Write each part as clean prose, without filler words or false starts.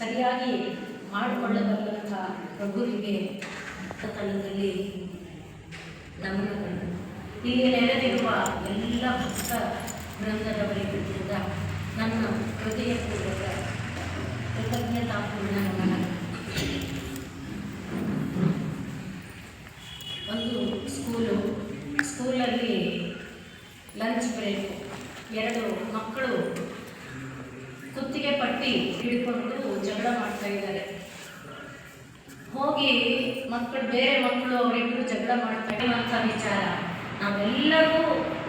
ಸರಿಯಾಗಿ ಮಾಡಿಕೊಳ್ಳಬಲ್ಲಂಥ ಪ್ರಭುವಿಗೆ ತಳದಲ್ಲಿ ನಮನಗಳು. ಇಲ್ಲಿ ನೆರೆದಿರುವ ಎಲ್ಲ ಭಕ್ತ ವೃಂದದವರಿಗೂ ಕೂಡ ನನ್ನ ಹೃದಯಪೂರ್ವಕ ಕೃತಜ್ಞತಾಪೂರ್ಣ ನಮನ. ಒಂದು ಸ್ಕೂಲಲ್ಲಿ ಲಂಚ್ ಬ್ರೇಕ್, 2 ಮಕ್ಕಳು ಕುತ್ತಿಗೆ ಪಟ್ಟಿ ಹಿಡ್ಕೊಂಡು ಜಗಳ ಮಾಡ್ತಾ ಇದ್ದಾರೆ. ಹೋಗಿ ಬೇರೆ ಮಕ್ಕಳು ಅವರಿಬ್ಬರು ಜಗಳ ಮಾಡ್ತಾ ಇರುವಂಥ ವಿಚಾರ ನಾವೆಲ್ಲರೂ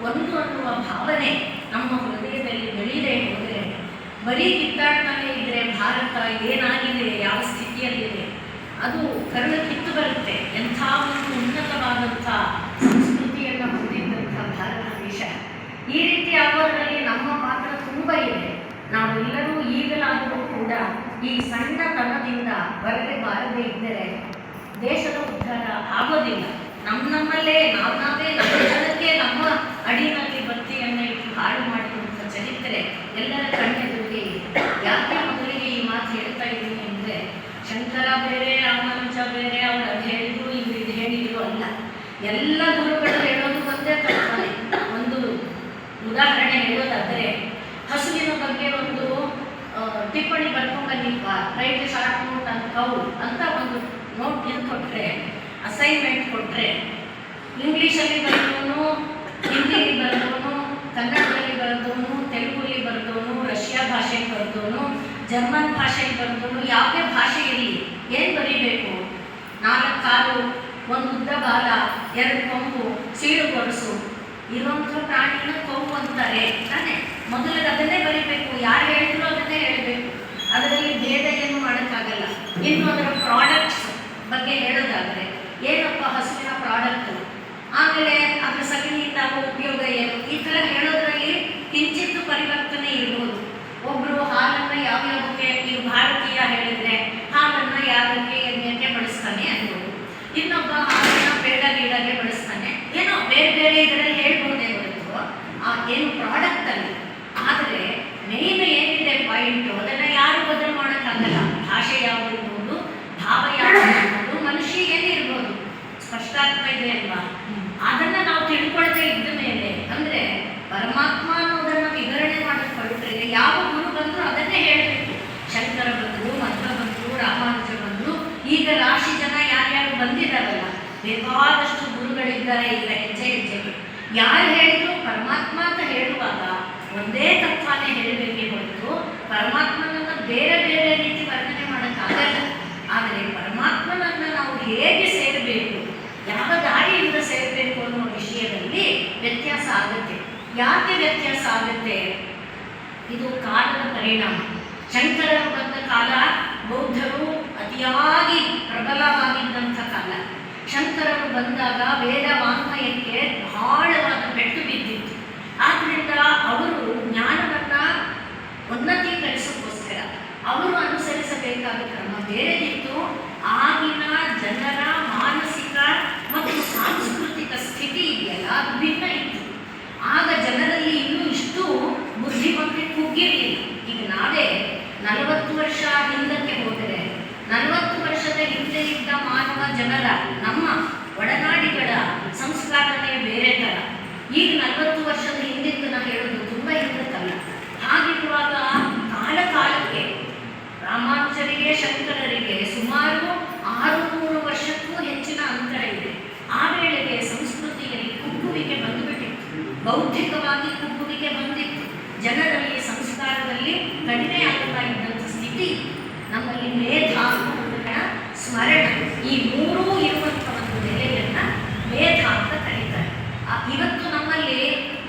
ಒಂದು ಅನ್ನುವ ಭಾವನೆ ನಮ್ಮ ಹೃದಯದಲ್ಲಿ ಬೆಳೀದೇ ಹೋದರೆ, ಬರೀ ಕಿತ್ತಾಡ್ತಾನೆ ಇದ್ದರೆ ಭಾರತ ಏನಾಗಿದೆ, ಯಾವ ಸ್ಥಿತಿಯಲ್ಲಿದೆ, ಅದು ಕರಳು ಕಿತ್ತು ಬರುತ್ತೆ. ಎಂಥ ಒಂದು ಉನ್ನತವಾದಂಥ ಸಂಸ್ಕೃತಿಯನ್ನು ಹೊಂದಿದ್ದಂಥ ಭಾರತ ದೇಶ. ಈ ರೀತಿ ಆಗೋದರಲ್ಲಿ ನಮ್ಮ ಪಾತ್ರ ತುಂಬ ಇದೆ. ನಾವೆಲ್ಲರೂ ಈಗಲಾದರೂ ಕೂಡ ಈ ಸಣ್ಣತನದಿಂದ ಹೊರಗೆ ಬಾರದೇ ಇದ್ದರೆ ದೇಶದ ಉದ್ಧಾರ ಆಗೋದಿಲ್ಲ. ನಮ್ಮಲ್ಲೇ ನಾವೇ ನಮ್ಮ ಜನಕ್ಕೆ ನಮ್ಮ ಅಡಿನಲ್ಲಿ ಬತ್ತಿಯನ್ನು ಇಟ್ಟು ಹಾಳು ಮಾಡಿರುವಂಥ ಚರಿತ್ರೆ ಎಲ್ಲರ ಕಣ್ಣೆದುರಿಗೆ ಇದೆ. ಯಾಕೆ ಮೊದಲಿಗೆ ಈ ಮಾತು ಹೇಳ್ತಾ ಇದ್ದೀನಿ ಅಂದರೆ, ಶಂಕರ ಬೇರೆ, ರಾಮಾನುಜ ಬೇರೆ, ಅವರು ಅದು ಹೇಳಿದ್ರು ಇವರು ಇದು ಹೇಳಿದ್ರು ಅಲ್ಲ. ಎಲ್ಲ ಗುರುಗಳು ಹೇಳೋದು ಒಂದೇ ತತ್ವನೇ. ಒಂದು ಉದಾಹರಣೆ ಹೇಳೋದಾದರೆ, ಹಸುವಿನ ಬಗ್ಗೆ ಒಂದು ಟಿಪ್ಪಣಿ ಬರ್ಕೊಂಬನ್ನಿಪ್ಪ, ರೈಟ್ ಶಾರ್ಟ್ ನೋಟ್ ಅಂತ ಒಂದು ನೋಟ್ ಕೊಟ್ಟರೆ, ಅಸೈನ್ಮೆಂಟ್ ಕೊಟ್ಟರೆ, ಇಂಗ್ಲೀಷಲ್ಲಿ ಬರೆದವನು, ಹಿಂದಿಲಿ ಬರೆದವನು, ಕನ್ನಡದಲ್ಲಿ ಬರೆದವನು, ತೆಲುಗುಲಿ ಬರೆದವನು, ರಷ್ಯಾ ಭಾಷೆಗೆ ಬರೆದವನು, ಜರ್ಮನ್ ಭಾಷೆಗೆ ಬರೆದವನು, ಯಾವುದೇ ಭಾಷೆ ಇರಲಿ, ಏನು ಬರೀಬೇಕು? 4 ಕಾಲು, 1 ಉದ್ದ ಬಾಲ, 2 ಕೊಂಬು, ಸೀಳು ಗೊರಸು ಇರುವಂಥ ಪ್ರಾಣಿನ ಕೊಂಬು ಅಂತಾರೆ ತಾನೆ. ಮೊದಲಿಗೆ ಅದನ್ನೇ ಬರೀಬೇಕು. ಯಾರು ಹೇಳಿದ್ರು ಅದನ್ನೇ ಹೇಳಬೇಕು. ಅದರಲ್ಲಿ ಭೇದ ಏನು ಮಾಡೋಕ್ಕಾಗಲ್ಲ. ಇನ್ನು ಅದರ ಪ್ರಾಡಕ್ಟ್ಸ್ ಬಗ್ಗೆ ಹೇಳೋದಾದರೆ, ಏನಪ್ಪ ಹಸುವಿನ ಪ್ರಾಡಕ್ಟು, ಆಮೇಲೆ ಅದರ ಸಗಣಿಯಿಂದ ಉಪಯೋಗ ಏನು, ಈ ಥರ ಹೇಳೋದ್ರಲ್ಲಿ ಕಿಂಚಿತ್ತು ಪರಿವರ್ತನೆ ಇರ್ಬೋದು. ಒಬ್ಬರು ಹಾಲನ್ನು ಯಾವ್ಯಾವುದಕ್ಕೆ, ಈ ಭಾರತೀಯ ಹೇಳಿದರೆ ಹಾಲನ್ನು ಯಾವುದಕ್ಕೆ ಎಣ್ಣೆಗೆ ಬಳಸ್ತಾನೆ ಅನ್ಬೋದು. ಇನ್ನೊಬ್ಬ ಹಾಲನ್ನು ಬೇಡ ಗೀಡಗೆ ಬಳಸ್ತಾನೆ. ಏನೋ ಬೇರೆ ಬೇರೆ ಇದರಲ್ಲಿ ಹೇಳ್ಬೋದೇ ಹೊರತು ಏನು ಪ್ರಾಡಕ್ಟಲ್ಲಿ. ಆದರೆ ಮೇನ್ ಏನಿದೆ ಪಾಯಿಂಟು, ಅದನ್ನು ಯಾರು ಬದಲು ಮಾಡೋಕ್ಕಾಗಲ್ಲ. ಭಾಷೆ ಯಾವುದಿರ್ಬೋದು, ಭಾವ ಯಾವುದಿರ್ಬೋದು, ಮನುಷ್ಯ ಏನಿರ್ಬೋದು, ಸ್ಪಷ್ಟಾರ್ಥ ಇದೆ ಅಲ್ವಾ? ಅದನ್ನು ನಾವು ತಿಳ್ಕೊಳ್ತಾ ಇದ್ದ ಮೇಲೆ, ಅಂದರೆ ಪರಮಾತ್ಮ ಅನ್ನೋದನ್ನು ವಿವರಣೆ ಮಾಡೋಕ್ಕೆ ಹೊರಟ್ರೆ ಯಾವ ಗುರು ಬಂದರೂ ಅದನ್ನೇ ಹೇಳಬೇಕು. ಶಂಕರ ಬಂದರು, ಮಧ್ವ ಬಂದರು, ರಾಮಾನುಜ ಬಂದರು, ಈಗ ರಾಶಿ ಜನ ಯಾರ್ಯಾರು ಬಂದಿದ್ದಾರಲ್ಲ, ಬೇಕಾದಷ್ಟು ಗುರುಗಳಿದ್ದಾರೆ ಈಗ ಹೆಜ್ಜೆ ಹೆಜ್ಜೆಗೆ. ಯಾರು ಹೇಳಿದ್ರು ಪರಮಾತ್ಮ ಅಂತ ಹೇಳುವಾಗ ಒಂದೇ ತತ್ವನೇ ಹೇಳಬೇಕೇ ಹೊರತು ಪರಮಾತ್ಮನನ್ನು ಬೇರೆ ಬೇರೆ ರೀತಿ ವರ್ಣನೆ ಮಾಡೋಕ್ಕಾಗಲ್ಲ. ಆದರೆ ಪರಮಾತ್ಮನನ್ನು ನಾವು ಹೇಗೆ ಸೇರಬೇಕು, ಯಾವ ದಾರಿಯಿಂದ ಸೇರಬೇಕು ಅನ್ನೋ ವಿಷಯದಲ್ಲಿ ವ್ಯತ್ಯಾಸ ಆಗುತ್ತೆ. ಯಾಕೆ ವ್ಯತ್ಯಾಸ ಆಗುತ್ತೆ? ಇದು ಕಾಲದ ಪರಿಣಾಮ. ಶಂಕರರು ಬಂದ ಕಾಲ ಬೌದ್ಧರು ಅತಿಯಾಗಿ ಪ್ರಬಲವಾಗಿದ್ದಂಥ ಕಾಲ. ಶಂಕರರು ಬಂದಾಗ ವೇದ ವಾಂಗ್ಮಯಕ್ಕೆ ಬಹಳವಾದ ಪೆಟ್ಟು ಬಿದ್ದಿತ್ತು. ಆದ್ದರಿಂದ ಅವರು ಜ್ಞಾನವನ್ನು ಉನ್ನತೀಕರಿಸೋಕ್ಕೋಸ್ಕರ ಅವರು ಅನುಸರಿಸಬೇಕಾದ ಕ್ರಮ ಬೇರೆದಿತ್ತು. ಆಗಿನ ಜನರ ಮಾನಸಿಕ ಮತ್ತು ಸಾಂಸ್ಕೃತಿಕ ಸ್ಥಿತಿ ಇದೆಯಲ್ಲ, ಅದು ಭಿನ್ನ ಇತ್ತು. ಆಗ ಜನರಲ್ಲಿ ಇನ್ನೂ ಇಷ್ಟು ಬುದ್ಧಿಮತ್ತೆ ಕುಗ್ಗಿರಲಿಲ್ಲ. ಈಗ ನಾವೇ 40 ವರ್ಷ ಹಿಂದಕ್ಕೆ ಹೋದರೆ, 40 ವರ್ಷದ ಹಿಂದೆ ಇದ್ದ ಮಾನವ ಜನರ, ನಮ್ಮ ಒಡನಾಡಿಗಳ ಸಂಸ್ಕಾರನೇ ಬೇರೆ ಥರ. ಈಗ 40 ವರ್ಷದ ಹಿಂದಿದ್ದನ್ನು ಹೇಳೋದು ತುಂಬ ಹಿಂದಕ್ಕಲ್ಲ. ಹಾಗಿರುವಾಗ ಕಾಲಕ್ಕೆ ರಾಮಾನುಜರಿಗೆ ಶಂಕರರಿಗೆ ಸುಮಾರು 600 ವರ್ಷಕ್ಕೂ ಹೆಚ್ಚಿನ ಅಂತರ ಇದೆ. ಆ ವೇಳೆಗೆ ಸಂಸ್ಕೃತಿಯಲ್ಲಿ ಕುಗ್ಗುವಿಕೆ ಬಂದುಬಿಟ್ಟಿತ್ತು, ಬೌದ್ಧಿಕವಾಗಿ ಕುಗ್ಗುವಿಕೆ ಬಂದಿತ್ತು. ಜನರಲ್ಲಿ ಸಂಸ್ಕಾರದಲ್ಲಿ ಕಡಿಮೆ ಆಗ್ತಾ ಇದ್ದಂಥ ಸ್ಥಿತಿ. ನಮ್ಮಲ್ಲಿ ಮೇಧ, ಸ್ಮರಣ, ಈ 3 ಇರುವಂಥ ಒಂದು ನೆಲೆಯನ್ನು ಮೇಧ ಅಂತ ಕರೀತಾರೆ. ಇವತ್ತು ನಮ್ಮಲ್ಲಿ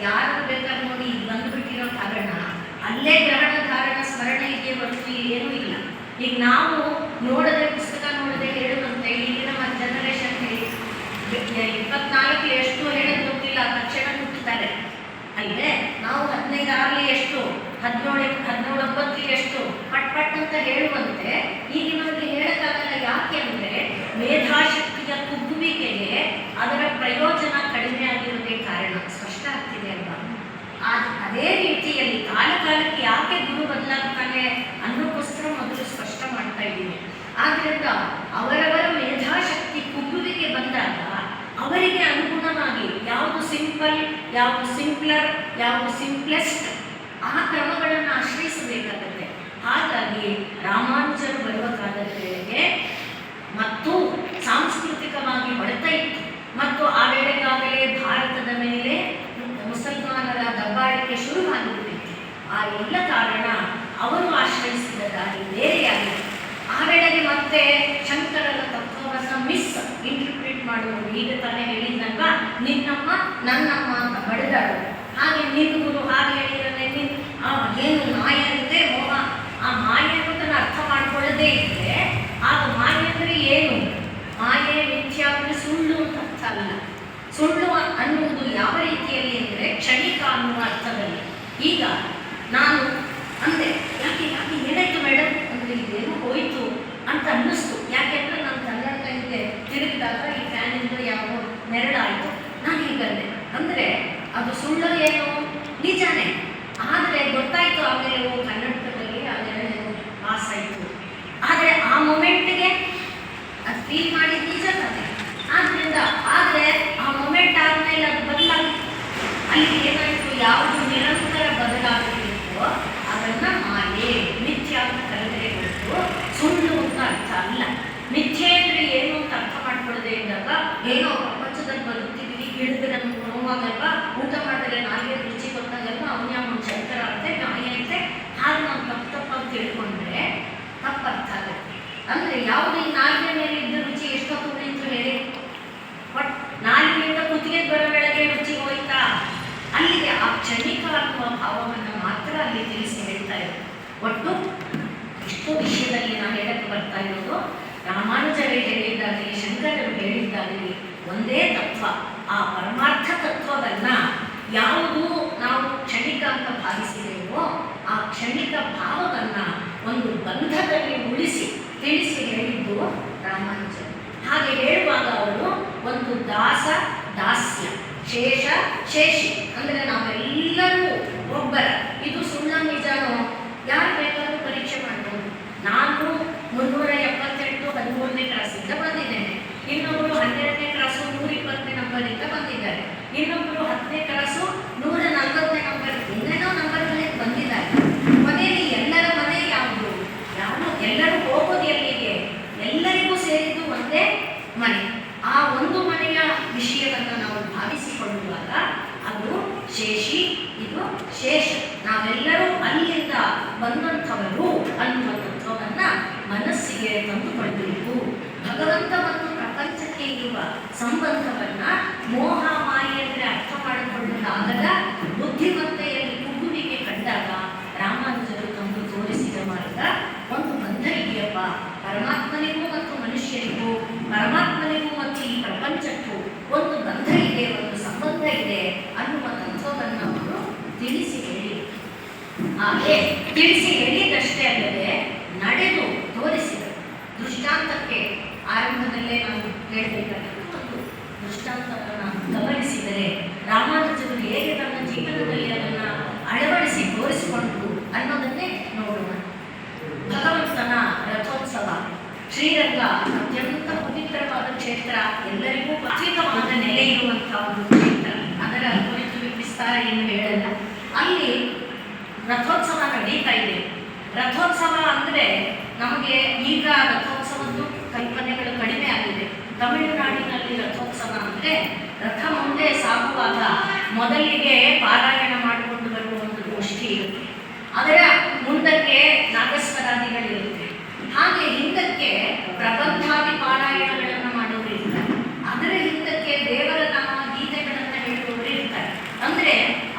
ಯಾರು ಬೇಕಾದ್ರೆ ನೋಡಿ ಈಗ ಬಂದುಬಿಟ್ಟಿರೋ ಕಾರಣ ಅಲ್ಲೇ ಗ್ರಹಣ ಧಾರಣ ಸ್ಮರಣ ಇದೆಯೇ ಹೊರತು ಏನೂ ಇಲ್ಲ. ಈಗ ನಾವು ನೋಡದೆ, ಪುಸ್ತಕ ನೋಡದೆ ಹೇಳುವಂತೆ ಈಗಿನ ಜನರೇಷನ್ ಹೇಳಿ 24 ಎಷ್ಟು ಹೇಳೋದು ಗೊತ್ತಿಲ್ಲ, ತಕ್ಷಣ ಹುಟ್ಟುತ್ತಾರೆ ಅಲ್ಲೇ. ನಾವು 15 ಆಗಲಿ ಎಷ್ಟು, 17 9 ಎಷ್ಟು ಪಟ್ ಅಂತ ಹೇಳುವಂತೆ ಈಗಿನವರಿಗೆ ಹೇಳೋಕ್ಕಾಗಲ್ಲ. ಯಾಕೆ ಅಂದರೆ ಮೇಧಾಶಕ್ತಿಯ ಕುಗ್ಗುವಿಕೆಗೆ ಅದರ ಪ್ರಯೋಜನ ಕಡಿಮೆ ಆಗಿರೋದೇ ಕಾರಣ. ಸ್ಪಷ್ಟ ಆಗ್ತಿದೆ ಅಲ್ವಾ? ಅದೇ ರೀತಿಯಲ್ಲಿ ಕಾಲಕ್ಕೆ ಯಾಕೆ ಗುರು ಬದಲಾಗ್ತಾನೆ ಅನ್ನೋಕ್ಕೋಸ್ಕರ ಮೊದಲು ಸ್ಪಷ್ಟ ಮಾಡಿ ಆದ್ದರಿಂದ ಅವರವರ ಮೇಧಾಶಕ್ತಿ ಕುಗ್ಗುವಿಕೆ ಬಂದಾಗ ಅವರಿಗೆ ಅನುಗುಣವಾಗಿ ಯಾವುದು ಸಿಂಪಲ್, ಯಾವುದು ಸಿಂಪ್ಲರ್, ಯಾವುದು ಸಿಂಪ್ಲೆಸ್ಟ್, ಆ ಕ್ರಮಗಳನ್ನು ಆಶ್ರಯಿಸಬೇಕಾಗುತ್ತೆ. ಹಾಗಾಗಿ ರಾಮಾನುಜರು ಬರುವ ಕಾಲಕ್ಕೆ ಮತ್ತು ಸಾಂಸ್ಕೃತಿಕವಾಗಿ ಹೊಡೆತ ಇತ್ತು ಮತ್ತು ಆ ವೇಳೆಗಾಗಲೇ ಭಾರತದ ಮೇಲೆ ಮುಸಲ್ಮಾನರ ದಬ್ಬಾಳಿಕೆ ಶುರುವಾಗಿಬಿಟ್ಟಿತ್ತು. ಆ ಎಲ್ಲ ಕಾರಣ ಅವರು ಆಶ್ರಯಿಸಿದ ದಾರಿ ಬೇರೆಯಾಗಿದೆ. ಆ ವೇಳೆಗೆ ಮತ್ತೆ ಶಂಕರರ ತತ್ವವನ್ನು ಇಂಟರ್ಪ್ರಿಟ್ ಮಾಡುವುದು. ಈಗ ತಾನೇ ಹೇಳಿದ್ನಲ್ವಾ, ನಿನ್ನಮ್ಮ ನನ್ನಮ್ಮ ಅಂತ ಬಡಿದಾಡು. ಹಾಗೆ ನಿನ್ನ ಗುರು ಹಾಗೆ ಹೇಳಿದ್ರೆ ಏನು ಮಾಯ ಇರುತ್ತೆ, ಮೋಹ. ಆ ಮಾಯ ಅನ್ನೋದನ್ನು ಅರ್ಥ ಮಾಡ್ಕೊಳ್ಳದೇ ಇದ್ದರೆ ಆಗ ಮಾಯ ಅಂದರೆ ಏನು? ಮಾಯೆ ಮಿಥ್ಯ ಅಂದರೆ ಸುಳ್ಳು ಅಂತ ಅರ್ಥ ಅಲ್ಲ. ಸುಳ್ಳು ಅನ್ನುವುದು ಯಾವ ರೀತಿಯಲ್ಲಿ ಅಂದರೆ ಕ್ಷಣಿಕ ಅನ್ನುವ ಅರ್ಥದಲ್ಲಿ. ಈಗ ನಾನು ಅಂದೆ, ಯಾಕೆ ಯಾಕೆ ಏನಾಯ್ತು ಮೇಡಮ್ ಅಂದರೆ ಇದೇನೋ ಹೋಯಿತು ಅಂತ ಅನ್ನಿಸ್ತು. ಯಾಕೆಂದರೆ ನಾನು ಕನ್ನಡ ಕೈಗೆ ತಿರುಗಿದಾಗ ಈ ಫ್ಯಾನಿಂದ ಯಾವ ನೆರಳಾಯಿತು, ನಾನು ಹೀಗಂದೆ. ಅಂದರೆ ಅದು ಸುಳ್ಳು ಏನು ನಿಜಾನೇ, ಆದರೆ ಗೊತ್ತಾಯಿತು ಆಮೇಲೆ ಕನ್ನಡಕದಲ್ಲಿ ಆ ನೆರಳು ಪಾಸ್ ಆಯಿತು. ಆದರೆ ಆ ಮೊಮೆಂಟ್ಗೆ ಅದು ಫೀಲ್ ಮಾಡಿದ ನಿಜ ತಾನೆ. ಆದ್ದರಿಂದ ಆದರೆ ಆ ಮೊಮೆಂಟ್ ಆದಮೇಲೆ ಅದು ಬದಲಾಗಿತ್ತು. ಅಲ್ಲಿ ಏನಾಯಿತು, ಯಾವುದು ನಿರಂತರ ಬದಲಾಗಲಿತ್ತೋ ಅದನ್ನು ಮಾಯೆ ಮಿಥ್ಯ ಅಂತ ಕರೆದರೆ ಹೊರತು ಸುಳ್ಳು ಅಂತ ಅರ್ಥ ಅಲ್ಲ. ಮಿಥ್ಯೆ ಅಂದರೆ ಏನು ಅಂತ ಅರ್ಥ ಮಾಡ್ಕೊಳ್ಳದೆ ಇದ್ದಾಗ ಏನೋ ಪ್ರಪಂಚದಲ್ಲಿ ಬದುಕ್ತಿದ್ದೀವಿ, ಹಿಡಿದ್ರೆ ನಮ್ಗೆ ನೋವಾಗಲ್ವಾ, ಊಟ ಮಾಡಿದ್ರೆ ನಾಲ್ಗೆ ರುಚಿ ಗೊತ್ತಾಗಲ್ವಾ, ಅವನ ಶಂಕರ ಅಂತೆ ಮಾಯೆ ಅಂತೆ, ಹಾಗೆ ನಾವು ತಪ್ಪಾಗಿ ತಿಳ್ಕೊಂಡ್ರೆ ತಪ್ಪರ್ಥ ಆಗುತ್ತೆ. ಅಂದರೆ ಯಾವುದೇ ನಾಲ್ಗೆ ಮೇಲೆ ಇದ್ದ ರುಚಿ ಎಷ್ಟೊತ್ತು ಉಳಿತು ಹೇಳಿ, ಬಟ್ ನಾಲ್ಗೆಯಿಂದ ಕುತ್ತಿಗೆ ಬರೋ ಬೆಳಗ್ಗೆ ರುಚಿ ಹೋಯ್ತಾ? ಅಲ್ಲಿಗೆ ಆ ಕ್ಷಣಿಕ ಅನ್ನುವ ಭಾವವನ್ನು ಮಾತ್ರ ಅಲ್ಲಿ ತಿಳಿಸಿ ಹೇಳ್ತಾ ಇರೋದು. ಒಟ್ಟು ಇಷ್ಟು ವಿಷಯದಲ್ಲಿ ನಾನು ಹೇಳಕ್ಕೆ ಬರ್ತಾ ಇರೋದು, ರಾಮಾನುಜರೇ ಹೇಳಿದ್ದಾಗಲಿ ಶಂಕರರು ಹೇಳಿದ್ದಾಗಲಿ ಒಂದೇ ತತ್ವ. ಆ ಪರಮಾರ್ಥ ತತ್ವವನ್ನು ಯಾವುದು ನಾವು ಕ್ಷಣಿಕ ಅಂತ ಭಾವಿಸಿದೆವೋ ಆ ಕ್ಷಣಿಕ ಭಾವವನ್ನು ಒಂದು ಬಂಧದಲ್ಲಿ ಉಳಿಸಿ ತಿಳಿಸಿ ಹೇಳಿದ್ದು ರಾಮಾನುಜರು. ಹಾಗೆ ಹೇಳುವಾಗ ಅವರು ಒಂದು ದಾಸ ದಾಸ್ಯ, ಶೇಷ ಶೇಷಿ, ಅಂದರೆ ನಾವೆಲ್ಲರೂ ಒಬ್ಬರ. ಇದು ಸುಳ್ಳು ನಿಜಾನೋ ಯಾರು ಬೇಕಾದರೂ ಪರೀಕ್ಷೆ ಮಾಡ್ಬೋದು. ನಾನು 378 13ನೇ ಕ್ರಾಸಿಂದ ಬಂದಿದ್ದೇನೆ, ಇನ್ನೊಬ್ಬರು 12ನೇ ಕ್ರಾಸು 120ನೇ ನಂಬರಿಂದ ಬಂದಿದ್ದಾರೆ, ಇನ್ನೊಬ್ಬರು 10ನೇ ಕ್ರಾಸು 140ನೇ ನಂಬರ್, ಇನ್ನೇನೋ ನಂಬರ್ಗಳೇ ಬಂದಿದ್ದಾರೆ. ಮನೆಯಲ್ಲಿ ಎಲ್ಲರ ಮನೆ ಯಾವುದು? ಎಲ್ಲರೂ ಹೋಗೋದು ಎಲ್ಲಿಗೆ? ಎಲ್ಲರಿಗೂ ಸೇರಿದ್ದು ಒಂದೇ ಮನೆ. ಆ ಒಂದು ಮನೆಯ ವಿಷಯವನ್ನು ನಾವು ಭಾವಿಸಿಕೊಳ್ಳುವಾಗ ಅದು ಶೇಷಿ, ಇದು ಶೇಷ. ನಾವೆಲ್ಲರೂ ಅಲ್ಲಿಂದ ಬಂದಂಥವರು ಅನ್ನುವ ತತ್ವವನ್ನು ಮನಸ್ಸಿಗೆ ತಂದುಕೊಳ್ಬೇಕು. ಭಗವಂತ ಮತ್ತು ಪ್ರಪಂಚಕ್ಕೆ ಇರುವ ಸಂಬಂಧವನ್ನು ಮೋಹ ಮಾಯೆ ಅಂದರೆ ಅರ್ಥ ಮಾಡಿಕೊಳ್ಳಲಾಗದ ಬುದ್ಧಿಮತ್ತೆಯಲ್ಲಿ ಕುಗ್ಗುವಿಕೆ ಕಂಡಾಗ ರಾಮಾನುಜರು ತಂದು ತೋರಿಸಿದ ಮಾರ್ಗ ಒಂದು ಬಂಧ ಇದೆಯಪ್ಪ, ಪರಮಾತ್ಮನಿಗೂ ಮತ್ತು ಮನುಷ್ಯರಿಗೂ, ಪರಮಾತ್ಮನಿಗೂ ಮತ್ತು ಈ ಪ್ರಪಂಚಕ್ಕೂ ಒಂದು ಬಂಧ ಇದೆ, ಒಂದು ಸಂಬಂಧ ಇದೆ ಅನ್ನುವ ತತ್ವವನ್ನು ಅವರು ತಿಳಿಸಿ ಹೇಳಿ, ಹಾಗೆ ತಿಳಿಸಿ ಹೇಳಿದಷ್ಟೇ ಅಲ್ಲದೆ ನಡೆದು ತೋರಿಸಿದರು. ದೃಷ್ಟಾಂತಕ್ಕೆ ಆರಂಭದಲ್ಲೇ ನಾವು ಹೇಳಬೇಕಾಗಿತ್ತು. ಒಂದು ದೃಷ್ಟಾಂತವನ್ನು ಗಮನಿಸಿದರೆ ರಾಮಾನುಜರು ಹೇಗೆ ತನ್ನ ಜೀವನದಲ್ಲಿ ಅದನ್ನು ಅಳವಡಿಸಿ ತೋರಿಸಿಕೊಂಡು ಅನ್ನೋದನ್ನೇ ನೋಡೋಣ. ಭಗವಂತನ ರಥೋತ್ಸವ ಶ್ರೀರಂಗ ಅತ್ಯಂತ ಪವಿತ್ರವಾದ ಕ್ಷೇತ್ರ, ಎಲ್ಲರಿಗೂ ಪವಿತ್ರವಾದ ನೆಲೆ ಇರುವಂತಹ ಒಂದು ಕ್ಷೇತ್ರ. ಅದರ ಕುರಿತು ವಿಸ್ತಾರ ಏನು ಹೇಳಲ್ಲ. ಅಲ್ಲಿ ರಥೋತ್ಸವ ನಡೀತಾ ಇದೆ. ರಥೋತ್ಸವ ಅಂದರೆ ನಮಗೆ ಈಗ ರಥೋತ್ಸವದ್ದು ಕಲ್ಪನೆಗಳು ಕಡಿಮೆ ಆಗಿದೆ. ತಮಿಳುನಾಡಿನಲ್ಲಿ ರಥೋತ್ಸವ ಅಂದರೆ ರಥ ಮುಂದೆ ಸಾಗುವಾಗ ಮೊದಲಿಗೆ ಪಾರಾಯಣ ಮಾಡಿಕೊಂಡು ಬರುವ ಒಂದು ಗೋಷ್ಠಿ ಇರುತ್ತೆ, ಅದರ ಮುಂದಕ್ಕೆ ನಾಗಸ್ವರಾದಿಗಳಿರುತ್ತೆ, ಹಾಗೆ ಹಿಂದಕ್ಕೆ ಪ್ರಬಂಧಾದಿ ಪಾರಾಯಣಗಳನ್ನು ಮಾಡೋರು ಇರ್ತಾರೆ, ಅದರ ಹಿಂದಕ್ಕೆ ದೇವರ ನಾಮ ಗೀತೆಗಳನ್ನು ಹೇಳುವವರು ಇರ್ತಾರೆ. ಅಂದರೆ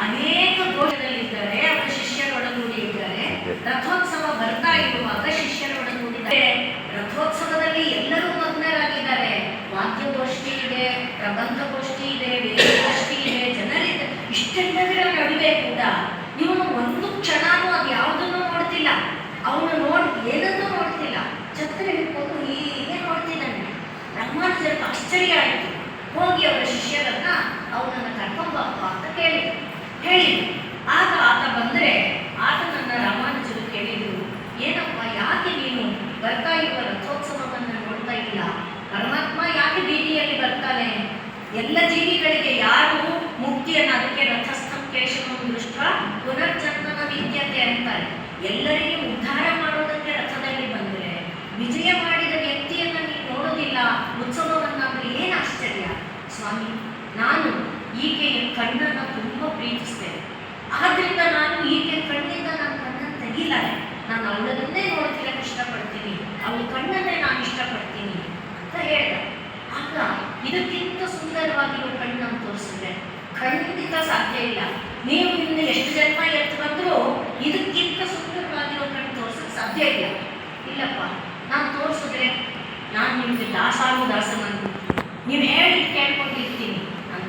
ಅನೇಕ ಗೋಷ್ಠಿಗಳಿದ್ದಾರೆ, ಅವರ ಶಿಷ್ಯರೊಡಗೂಡಿ ಇದ್ದಾರೆ. ರಥೋತ್ಸವ ಬರ್ತಾ ಇರುವಾಗ ಶಿಷ್ಯರೊಡಗೂಡಿದ್ದಾರೆ. ರಥೋತ್ಸವದಲ್ಲಿ ಎಲ್ಲರೂ ಮಗ್ನರಾಗಿದ್ದಾರೆ. ವಾದ್ಯಗೋಷ್ಠಿ ಇದೆ, ಪ್ರಬಂಧ ಗೋಷ್ಠಿ ಇದೆ, ವೇದಗೋಷ್ಠಿ ಇದೆ, ಜನರಿದೆ. ಇಷ್ಟೆಲ್ಲದರ ನಡುವೆ ಕೂಡ ಇವನು ಒಂದು ಕ್ಷಣನೂ ಅದು ಯಾವುದನ್ನು ನೋಡ್ತಿಲ್ಲ. ಅವನು ಎಲ್ಲ ಜೀವಿಗಳಿಗೆ ಯಾರು ಮುಕ್ತಿಯನ್ನು, ಅದಕ್ಕೆ ರಥಸ್ಥಂ ಕೇಶವಂ ದೃಷ್ಟ ಪುನರ್ಜನ್ಮನ ವಿದ್ಯತೆ ಅಂತಾರೆ. ಎಲ್ಲರಿಗೆ ಉದ್ಧಾರ ಮಾಡೋದಕ್ಕೆ ರಥದಲ್ಲಿ ಬಂದರೆ ವಿಜಯ ಮಾಡಿದ ವ್ಯಕ್ತಿಯನ್ನು ನೀವು ನೋಡೋದಿಲ್ಲ ಉತ್ಸವವನ್ನಾದರೆ ಏನು ಆಶ್ಚರ್ಯ. ಸ್ವಾಮಿ, ನಾನು ಈಕೆಯ ಕಣ್ಣನ್ನು ತುಂಬ ಪ್ರೀತಿಸ್ತೇನೆ, ಆದ್ರಿಂದ ನಾನು ಈಕೆ ಕಣ್ಣಿಂದ ನನ್ನ ಕಣ್ಣನ್ನು ತೆಗಿಲಾರೆ, ನಾನು ಅವಳನ್ನೇ ನೋಡ್ತಿರಕ್ಕೆ ಇಷ್ಟಪಡ್ತೀನಿ, ಅವಳ ಕಣ್ಣನ್ನೇ ನಾನು ಇಷ್ಟಪಡ್ತೀನಿ ಅಂತ ಹೇಳ್ದ. ಆಗ ಇದಕ್ಕಿಂತ ಸುಂದರವಾಗಿರೋ ಕಣ್ಣನ್ನು ತೋರಿಸಿದ್ರೆ ಖಂಡಿತ ಸಾಧ್ಯ ಇಲ್ಲ. ನೀವು ಇನ್ನು ಎಷ್ಟು ಜನ್ಮ ಎತ್ತು ಬಂದರೂ ಇದಕ್ಕಿಂತ ಸುಂದರವಾಗಿರೋ ಕಣ್ಣು ತೋರ್ಸಕ್ಕೆ ಸಾಧ್ಯ ಇಲ್ಲ. ಇಲ್ಲಪ್ಪ, ನಾನು ತೋರಿಸಿದ್ರೆ ನಾನು ನಿಮಗೆ ದಾಸನಂದು ನೀವು ಹೇಳಿ ಕೇಳ್ಕೊಂಡಿರ್ತೀನಿ ಅಂತ.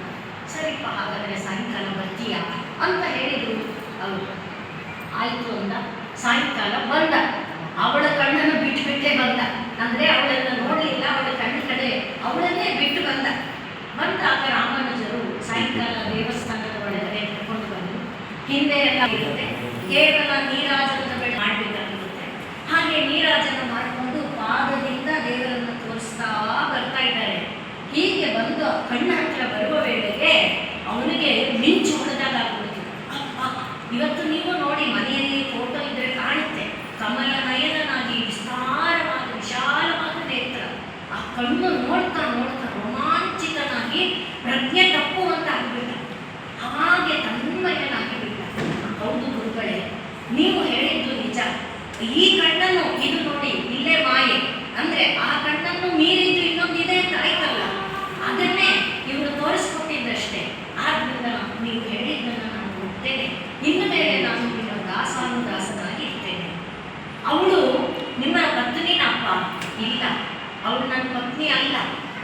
ಸರಿಪ್ಪ, ಹಾಗಾದರೆ ಸಾಯಂಕಾಲ ಬರ್ತೀಯಾ ಅಂತ ಹೇಳಿದರು ಅವರು. ಆಯಿತು ಅಂದ. ಸಾಯಂಕಾಲ ಬಂದ. ಅವಳ ಕಣ್ಣನ್ನು ಬಿಟ್ಟುಬಿಟ್ಟೇ ಬಂದ. ಅಂದರೆ ಅವಳನ್ನು ನೋಡಲಿಲ್ಲ, ಅವಳ ಕಣ್ಣ ಕಡೆ ಅವಳನ್ನೇ ಬಿಟ್ಟು ಬಂದಾಗ ರಾಮಾನುಜರು ಸಾಯಂಕಾಲ ದೇವಸ್ಥಾನದ ಒಳಗಡೆ ಕರ್ಕೊಂಡು ಬಂದು, ಹಿಂದೆ ಎಲ್ಲ ಇರುತ್ತೆ, ಕೇವಲ ನೀರಾಜನದ ಬೆಳೆ ಮಾಡಬೇಕಾಗಿರುತ್ತೆ. ಹಾಗೆ ನೀರಾಜನ ಮಾಡಿಕೊಂಡು ಪಾದದಿಂದ ದೇವರನ್ನು ತೋರಿಸ್ತಾ ಬರ್ತಾ ಇದ್ದಾರೆ. ಹೀಗೆ ಬಂದು ಕಣ್ಣ ಹತ್ರ ಬರುವ ವೇಳೆಗೆ ಅವನಿಗೆ ಮಿಂಚು ಹೊಡೆದಾಗ ಆಗ್ಬಿಡ್ತು. ಅಪ್ಪ, ಇವತ್ತು ನೀವು ನೋಡಿ ಮನೆಯಲ್ಲಿ ಫೋಟೋ ಇದ್ರೆ ಕಾಣುತ್ತೆ, ಕಮಲ ನಯನನಾಗಿ ವಿಸ್ತಾರವಾದ ವಿಶಾಲವಾದ ನೇತ್ರ, ಆ ಕಣ್ಣು ನೋಡ್ತಾ ನೋಡ್ತಾ ರೋಮಾಂಚಿತನಾಗಿ ಪ್ರಜ್ಞೆ ತಪ್ಪುವಂತ ಆಗಿಬಿಟ್ಟ. ಹಾಗೆ ತನ್ಮಯನಾಗಿಬಿಟ್ಟ. ಹೌದು ಗುರುಗಳೇ, ನೀವು ಹೇಳಿದ್ದು ನಿಜ. ಈ ಕಣ್ಣನ್ನು ಇದು ನೋಡಿ ಇಲ್ಲೇ ಮಾಯೆ ಅಂದ್ರೆ ಆ ಕಣ್ಣನ್ನು ಮೀರಿದ್ದು ಇನ್ನೊಂದಿದೆ ಅಂತ ಆಯ್ತಲ್ಲ, ಅದನ್ನೇ ಇವರು ತೋರಿಸ್ಕೊಟ್ಟಿದ್ದಷ್ಟೇ. ಆದ್ರಿಂದ ನೀವು ಹೇಳಿದ್ದನ್ನು ನಾನು ಒಪ್ತೇನೆ. ಇನ್ನು ಮೇಲೆ ನಾನು ನಿಮ್ಮ ದಾಸಾನುದಾಸನಾಗಿ ಇರ್ತೇನೆ. ಅವಳು ನಿಮ್ಮ ಪತ್ನಿನಪ್ಪ? ಇಲ್ಲ, ಅವಳು ನನ್ನ ಪತ್ನಿ ಅಲ್ಲ.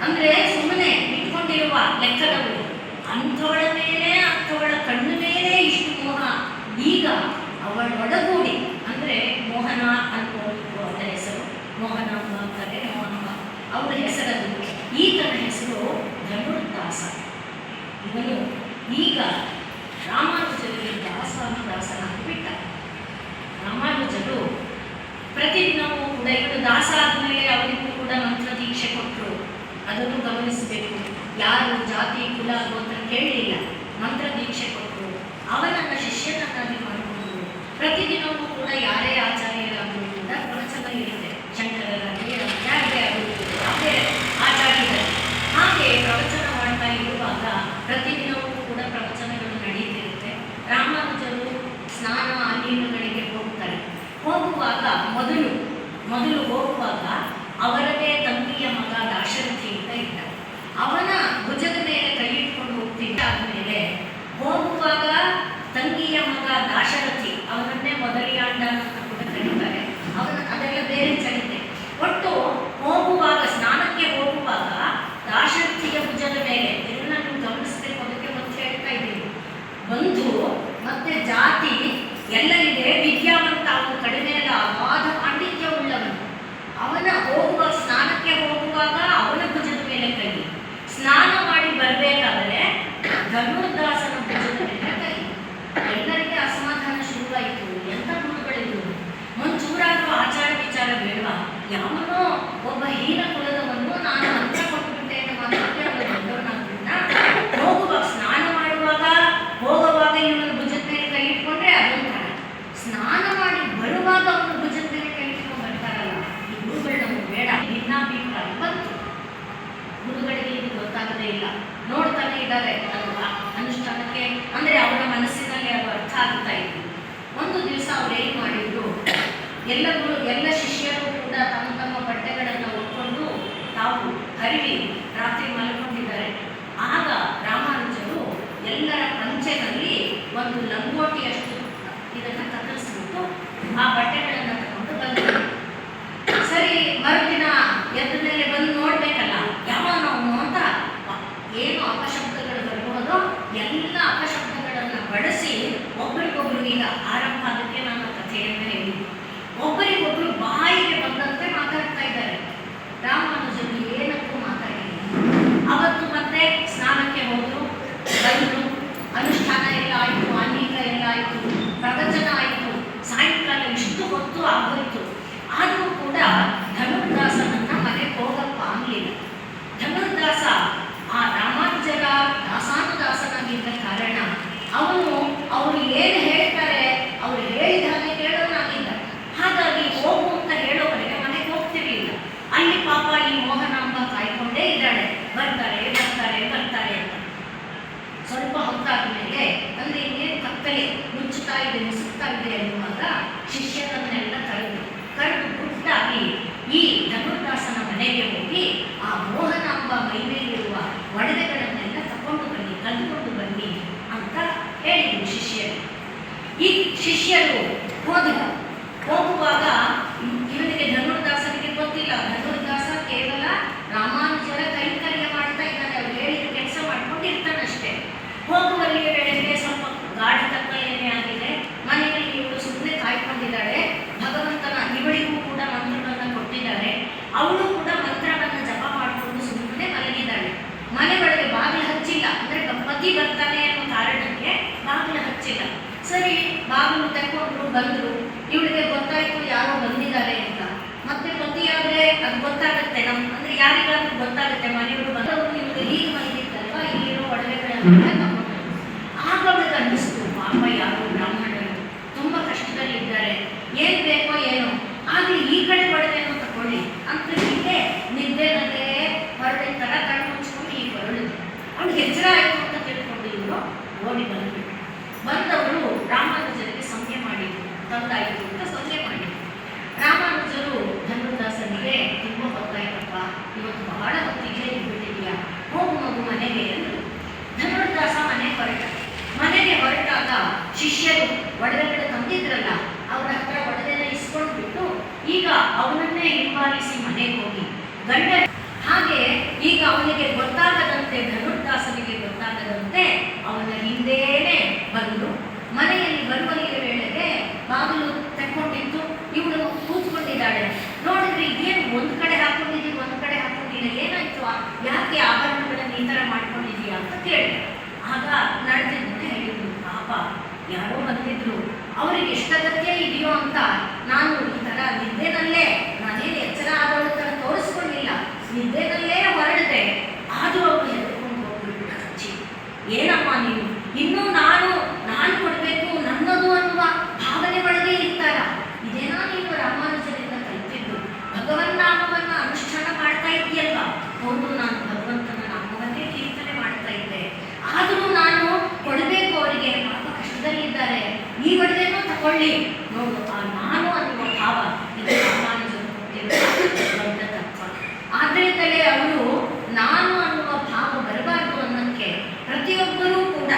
ಅಂದ್ರೆ ಸುಮ್ಮನೆ ಇಟ್ಕೊಂಡಿರುವ ಲೆಕ್ಕದವಳು. ಅಂಥವಳ ಮೇಲೆ, ಅಂಥವಳ ಕಣ್ಣು ಮೇಲೆ ಇಷ್ಟು ಮೋಹ. ಈಗ ಅವಳೊಡಗೂಡಿ ಅಂದ್ರೆ ಮೋಹನ ಅನ್ಕೊಂಡು ಅವಳ ಹೆಸರು ಮೋಹನಮ್ಮ ಅಂತಾರೆ, ಮೋಹನಮ್ಮ ಅವಳ ಹೆಸರದು. ಈತನ ಹೆಸರು ಧನುರ್ದಾಸ. ಇವನು ಈಗ ರಾಮಾನುಜರಿಗೆ ದಾಸಾನುದಾಸನಾಗಿ ಬಿಟ್ಟ. ರಾಮಾನುಜರು ಪ್ರತಿದಿನವೂ ಕೂಡ ಇವನು ದಾಸ ಆದಮೇಲೆ ಅವರಿಗೂ ಕೂಡ ಮಂತ್ರ ದೀಕ್ಷೆ ಕೊಟ್ಟರು. ಅದನ್ನು ಗಮನಿಸಬೇಕು. ಯಾರು ಜಾತಿ ಕುಲ ಗೋತ್ರ ಕೇಳಲಿಲ್ಲ, ಮಂತ್ರ ದೀಕ್ಷೆ ಕೊಟ್ಟರು. ಅವನನ್ನು ಶಿಷ್ಯನನ್ನಾಗಿ ಮಾಡಿಕೊಂಡು ಪ್ರತಿದಿನವೂ ಕೂಡ ಯಾರೇ ಆಚಾರ್ಯರಾದರೂ ಕೂಡ ಪ್ರವಚನ ಇರುತ್ತೆ. ಶಂಕರರಾಗಲಿ ಯಾರೇ ಆದರೂ ಅದೇ ಆಚಾರ್ಯರು ಹಾಗೆ ಪ್ರವಚನ ಮಾಡ್ತಾ ಇರುವಾಗ ಪ್ರತಿದಿನವೂ ಕೂಡ ಪ್ರವಚನಗಳು ನಡೀತಿರುತ್ತೆ. ರಾಮಾನುಜರು ಸ್ನಾನ ಆಲೀನಗಳಿಗೆ ಹೋಗ್ತಾರೆ. ಹೋಗುವಾಗ ಮೊದಲು ಹೋಗುವಾಗ ಅವರದೇ ತಂಗಿಯ ಮಗ ದಾಶರಥಿ ಅಂತ ಇದ್ದ. ಅವನ ಭುಜದ ಮೇಲೆ ಕೈ ಇಟ್ಕೊಂಡು ಹೋಗ್ತಿದ್ದ. ಆದಮೇಲೆ ಹೋಗುವಾಗ ತಂಗಿಯ ಮಗ ದಾಶರಥಿ, ಅವನನ್ನೇ ಮೊದಲಿಯಾಂಡ ಅಂತ ಕೂಡ ಕರೀತಾರೆ. ಅದೆಲ್ಲ ಬೇರೆ ಚರಿತೆ. ಒಟ್ಟು ಹೋಗುವಾಗ, ಸ್ನಾನಕ್ಕೆ ಹೋಗುವಾಗ ದಾಶರಥಿಯ ಭುಜದ ಮೇಲೆ, ಇದನ್ನ ನೀವು ಗಮನಿಸಬೇಕು, ಅದಕ್ಕೆ ಮತ್ತೆ ಹೇಳ್ತಾ ಇದ್ದೀವಿ. ಬಂಧು ಮತ್ತೆ ಜಾತಿ ಎಲ್ಲ ಇದೆ. ವಿದ್ಯಾವಂತ, ಅವನು ಕಡಿಮೆ ಅಲ್ಲ, ಅಗಾಧ ಪಾಂಡಿತ್ಯ ಉಳ್ಳವನು. ಅವನ ಸ್ನಾನಕ್ಕೆ ಹೋಗುವಾಗ ಅವನ ಭುಜದ ಮೇಲೆ ಕೈ, ಸ್ನಾನ ಮಾಡಿ ಬರಬೇಕಾದರೆ ಧನುರ್ದಾಸನ ಭುಜದ ಮೇಲೆ ಕೈ. ಎಲ್ಲರಿಗೆ ಅಸಮಾಧಾನ ಶುರುವಾಯಿತು. ಎಂಥ ಗುರುಗಳಿದ್ರು, ಒಂಚೂರಾದರೂ ಆಚಾರ ವಿಚಾರ ಬೇಡವಾ? ಯಾವನೋ ಒಬ್ಬ ಹೀನ ಕುಲದವನ್ನು ನಾನು ಅಂತ ಕೊಟ್ಟುಬಿಟ್ಟೇನೆ ಮಾತ್ರಕ್ಕೆ ಅವನು ದೊಡ್ಡವನಾಗ್ಬಿಟ್ಟ. ಹೋಗುವಾಗ, ಸ್ನಾನ ಮಾಡುವಾಗ ಹೋಗುವಾಗ ಇವನು ಭುಜದ ಮೇಲೆ ಕೈ ಇಟ್ಕೊಂಡ್ರೆ ಅದೊಂಥರ, ಸ್ನಾನ ಮಾಡಿ ಬರುವಾಗ ಅವನು ಭುಜದ ಮೇಲೆ ಕೈ ಇಟ್ಕೊಂಡು ಬರ್ತಾರಲ್ಲ, ಈ ಗುರುಗಳು ನಮಗೆ ಬೇಡ. ಭಿನ್ನಾಭಿಪ್ರಾಯ ಬಂತು. ಗುರುಗಳಿಗೆ ಇದು ಗೊತ್ತಾಗದೇ ಇಲ್ಲ, ನೋಡ್ತಾನೆ ಇದ್ದಾರೆ. ಅದು ಅನುಷ್ಠಾನಕ್ಕೆ ಅಂದರೆ ಅವರ ಮನಸ್ಸಿನಲ್ಲಿ ಅದು ಅರ್ಥ ಆಗ್ತಾ ಇತ್ತು. ಒಂದು ದಿವಸ ಅವ್ರು ಏನು ಮಾಡಿದ್ರು, ಎಲ್ಲ ಶಿಷ್ಯರು ಕೂಡ ತಮ್ಮ ತಮ್ಮ ಬಟ್ಟೆಗಳನ್ನು ಒಟ್ಕೊಂಡು ತಾವು ಹರಿವಿ ರಾತ್ರಿ ಮಲ್ಕೊಂಡಿದ್ದಾರೆ. ಆಗ ರಾಮಾನುಜರು ಎಲ್ಲರ ಪಂಚೆನಲ್ಲಿ ಒಂದು ಲಂಗೋಟಿಯಷ್ಟು ಇದನ್ನು ಕತ್ತರಿಸ್ಬಿಟ್ಟು ಆ ಬಟ್ಟೆಗಳನ್ನು ತಗೊಂಡು ಬಂದರು. ಸರಿ, ಮರುದಿನ ಎದ್ದ ಮೇಲೆ ಬಂದು ನೋಡ್ಬೇಕಲ್ಲ ಯಾವನವನು ಅಂತ ಏನು ಅಪಶಬ್ದಗಳು ಬರ್ಬಹುದೋ ಎಲ್ಲ ಅಪಶಬ್ದಗಳನ್ನು ಬಳಸಿ ಒಬ್ಬರಿಗೊಬ್ರು, ಈಗ ಆರಂಭ ಅದಕ್ಕೆ ನಾನು ಕಥೆಯನ್ನು ಹೇಳಿ, ಒಬ್ಬರಿಗೊಬ್ರು ಬಾಯಿಗೆ ಬಂದಂತೆ ಮಾತಾಡ್ತಾ ಇದ್ದಾರೆ. ರಾಮಾನುಜರು ಏನಕ್ಕೂ ಮಾತಾಡಿಲ್ಲ. ಅವತ್ತು ಮತ್ತೆ ಸ್ನಾನಕ್ಕೆ ಹೋದರು, ಬಂದರು, ಅನುಷ್ಠಾನ ಎಲ್ಲ ಆಯಿತು, ಆನೀಕ ಎಲ್ಲ ಆಯಿತು, ಪ್ರವಚನ ಆಯಿತು. ಸಾಯಂಕಾಲ ಇಷ್ಟು ಹೊತ್ತು ಆಗೋಯಿತು. ಆದರೂ ಕೂಡ ಧನುರ್ದಾಸನನ್ನ ಮನೆಗೆ ಹೋಗಪ್ಪ ಆಗಲಿಲ್ಲ. ಧನುರ್ದಾಸ ಆ ರಾಮಾನುಜರ ಅವಳು ಕೂಡ ಮಂತ್ರವನ್ನು ಜಪ ಮಾಡಿಕೊಂಡು ಸುಮ್ಮನೆ ಮಲಗಿದ್ದಾಳೆ. ಮನೆ ಒಳಗೆ ಬಾಗಿಲು ಹಚ್ಚಿಲ್ಲ, ಅಂದ್ರೆ ಪತಿ ಬರ್ತಾನೆ ಅನ್ನೋ ಕಾರಣಕ್ಕೆ ಬಾಗಿಲು ಹಚ್ಚಿಲ್ಲ. ಸರಿ, ಬಾಗಿಲು ತಗೊಂಡ್ರು, ಬಂದ್ರು. ಇವಳಿಗೆ ಗೊತ್ತಾಯ್ತು ಯಾರೋ ಬಂದಿದ್ದಾರೆ ಅಂತ. ಮತ್ತೆ ಪತಿಯಾದ್ರೆ ಅದು ಗೊತ್ತಾಗುತ್ತೆ, ಅಂದ್ರೆ ಯಾರಿಗಾದ್ರೂ ಗೊತ್ತಾಗುತ್ತೆ, ಮನೆಯವರು ಬಂದವರು ಇವಳು ಹೀಗೆ ಮಲಗಿದ್ದಲ್ವಾ, ಇಲ್ಲಿರೋ ಒಡವೆಗಳನ್ನ ತಗೊಂಡು. ಆಗ ಅವಳಿಗೆ ಅನ್ನಿಸ್ತು, ಪಾಪ ಯಾರೋ ಬ್ರಾಹ್ಮಣರು ತುಂಬಾ ಕಷ್ಟದಲ್ಲಿ ಇದ್ದಾರೆ, ಏನ್ ಬೇಕೋ ಏನೋ ಆಗ್ಲಿ ಈ ಕಡೆ ಒಡವೆಯನ್ನು ತಗೊಳ್ಳಿ ಅಂತ ಹೀಗೆ ನಿದ್ದೆನಲ್ಲೇ ಹೊರಡಿನ ತರ ಕಣ್ಣು ಮುಚ್ಕೊಂಡು ಹೀಗೆ ಹೊರಳಿದ್ರು. ಅವ್ಳು ಎಚ್ಚರ ಆಯ್ತು ಅಂತ ತಿಳ್ಕೊಂಡು ಇವರು ಓಡಿ ಬಂದ್ಬಿಟ್ಟು ಬಂದವರು ರಾಮಾನುಜರಿಗೆ ಸಂಜ್ಞೆ ಮಾಡಿದ್ರು, ತಂದಾಯಿತು ಅಂತ ಸಂಜ್ಞೆ ಮಾಡಿದ್ರು. ರಾಮಾನುಜರು ಧನುರ್ದಾಸನಿಗೆ ತುಂಬ ಹೊತ್ತಾಯ್ತಪ್ಪ, ಇವತ್ತು ಬಹಳ ಹೊತ್ತಿಗೆ ಬಿಟ್ಟಿದೆಯಾ, ಹೋಗು ಮಗು ಮನೆಗೆ ಎಂದು. ಧನುರ್ದಾಸ ಮನೆಗೆ ಹೊರಟಾಗ ಶಿಷ್ಯರು ಒಡವೆಗಳು ತಂದಿದ್ರಲ್ಲ ಅವರ ಹತ್ರ ಒಡವೆನ ಇಸ್ಕೊಂಡ್ಬಿಟ್ಟು ಈಗ ಅವನನ್ನೇ ಹಿಂಬಾಲಿಸಿ ಮನೆಗೆ ಹೋಗಿ ಗಂಡ ಹಾಗೆ ಈಗ ಅವನಿಗೆ ಗೊತ್ತಾಗದಂತೆ, ಧನುರ್ದಾಸನಿಗೆ ಗೊತ್ತಾಗದಂತೆ ಅವನ ಹಿಂದೇನೆ ಬಂದು ಮನೆಯಲ್ಲಿ ಬರುವಲ್ಲಿಯ ವೇಳೆಗೆ ಬಾಗಿಲು ತಕ್ಕೊಂಡಿದ್ದು ಇವಳು ಕೂತ್ಕೊಂಡಿದ್ದಾಳೆ. ನೋಡಿದ್ರೆ ಇದೇನು ಒಂದು ಕಡೆ ಹಾಕೊಂಡಿದ್ದೀವಿ, ಒಂದು ಕಡೆ ಹಾಕೊಂಡಿಲ್ಲ, ಏನಾಯ್ತು, ಯಾಕೆ ಆಭರಣಗಳನ್ನು ಈ ಥರ ಮಾಡ್ಕೊಂಡಿದೀಯಾ ಅಂತ ಕೇಳಿದೆ. ಆಗ ನಡೆದಿದ್ದನ್ನೇ ಹೇಳಿದ್ರು, ಪಾಪ ಯಾರೋ ಬಂದಿದ್ರು, ಅವರಿಗೆ ಎಷ್ಟು ಅಗತ್ಯ ಇದೆಯೋ ಅಂತ ನಾನು ಈ ಥರ ನಿದ್ದೆನಲ್ಲೇ, ನಾನೇನು ಎಚ್ಚರ ಆದವಳ ಥರ ತೋರಿಸ್ಕೊಂಡಿಲ್ಲ, ನಿದ್ದೆನಲ್ಲೇ ಹೊರಡಿದೆ. ಆದರೂ ಅವರು ಎದ್ಕೊಂಡು ಹೋಗ್ಬಿಟ್ಟು ಹಚ್ಚಿ, ಏನಮ್ಮ ನೀನು ಇನ್ನೂ ನಾನು ಕೊಡಬೇಕು ನನ್ನದು ಅನ್ನುವ ಭಾವನೆ ಒಳಗೆ ಇರ್ತಾರ, ಇದೇನಾ ನೀನು ರಾಮಾನುಜರಿಂದ ಕಲಿತಿದ್ದು, ಭಗವನ್ ನಾಮವನ್ನು ಅನುಷ್ಠಾನ ಮಾಡ್ತಾ ಇದೆಯಲ್ವಾ? ಹೌದು, ನಾನು ಭಗವಂತನ ನಾಮವನ್ನೇ ಕೀರ್ತನೆ ಮಾಡ್ತಾ ಇದ್ದೆ, ಆದರೂ ನಾನು ಕೊಡಬೇಕು ಅವರಿಗೆ, ಪಾಪ ಕಷ್ಟದಲ್ಲಿದ್ದಾರೆ, ಈ ಒಡವೆನೂ ತಗೊಳ್ಳಿ. ನೋಡು, ಆ ನಾನು ಅನ್ನುವ ಭಾವ ಇದು ರಾಮಾನುಜರು ಕೊಟ್ಟಿರುವ ದೊಡ್ಡ ತತ್ವ. ಆದ್ದರಿಂದಲೇ ಅವಳು ನಾನು ಅನ್ನುವ ಭಾವ ಬರಬಾರದು ಅನ್ನೋಕ್ಕೆ ಪ್ರತಿಯೊಬ್ಬರೂ ಕೂಡ,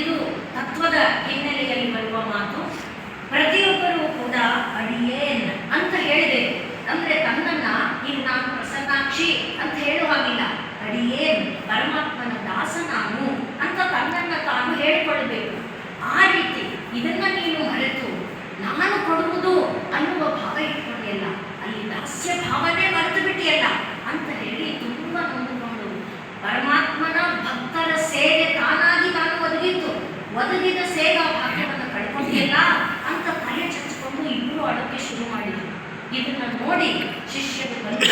ಇದು ತತ್ವದ ಹಿನ್ನೆಲೆಯಲ್ಲಿ ಬರುವ ಮಾತು, ಪ್ರತಿಯೊಬ್ಬರೂ ಕೂಡ ಅಡಿಯೇನ್ ಅಂತ ಹೇಳಿದೆ. ಅಂದ್ರೆ ತನ್ನನ್ನ ಈಗ ನಾನು ಪ್ರಸನ್ನಾಕ್ಷಿ ಅಂತ ಹೇಳುವ ಹಾಗಿಲ್ಲ, ಅಡಿಯೇನ್ ಪರಮಾತ್ಮನ ದಾಸ ನಾನು ಅಂತ ತನ್ನನ್ನ ತಾನು ಹೇಳಿಕೊಳ್ಬೇಕು. ಆ ರೀತಿ ಇದನ್ನ ನೀನು ಮರೆತು ನಾನು ಕೊಡುವುದು ಅನ್ನುವ ಭಾವ ಇಟ್ಕೊಂಡಿಯಲ್ಲ, ಅಲ್ಲಿ ದಾಸ್ಯ ಭಾವನೆ ಮರೆತು ಬಿಟ್ಟಿಯಲ್ಲ ಅಂತ ಹೇಳಿ ತುಂಬ ನೊಂದುಕೊಂಡು, ಪರಮಾತ್ಮನ ಭಕ್ತರ ಸೇವೆ ತಾನಾಗಿ ತಾನು ಒದಗಿದ ಸೇವಾ ಭಾಗ್ಯವನ್ನು ಕಳ್ಕೊಂಡಿಯಲ್ಲ ಅಂತ ತಲೆ ಚಚ್ಚಿಕೊಂಡು ಇಬ್ಬರು ಅಡಕ್ಕೆ ಶುರು ಮಾಡಿದರು. ಇದನ್ನ ನೋಡಿ ಶಿಷ್ಯರು ಬಂದು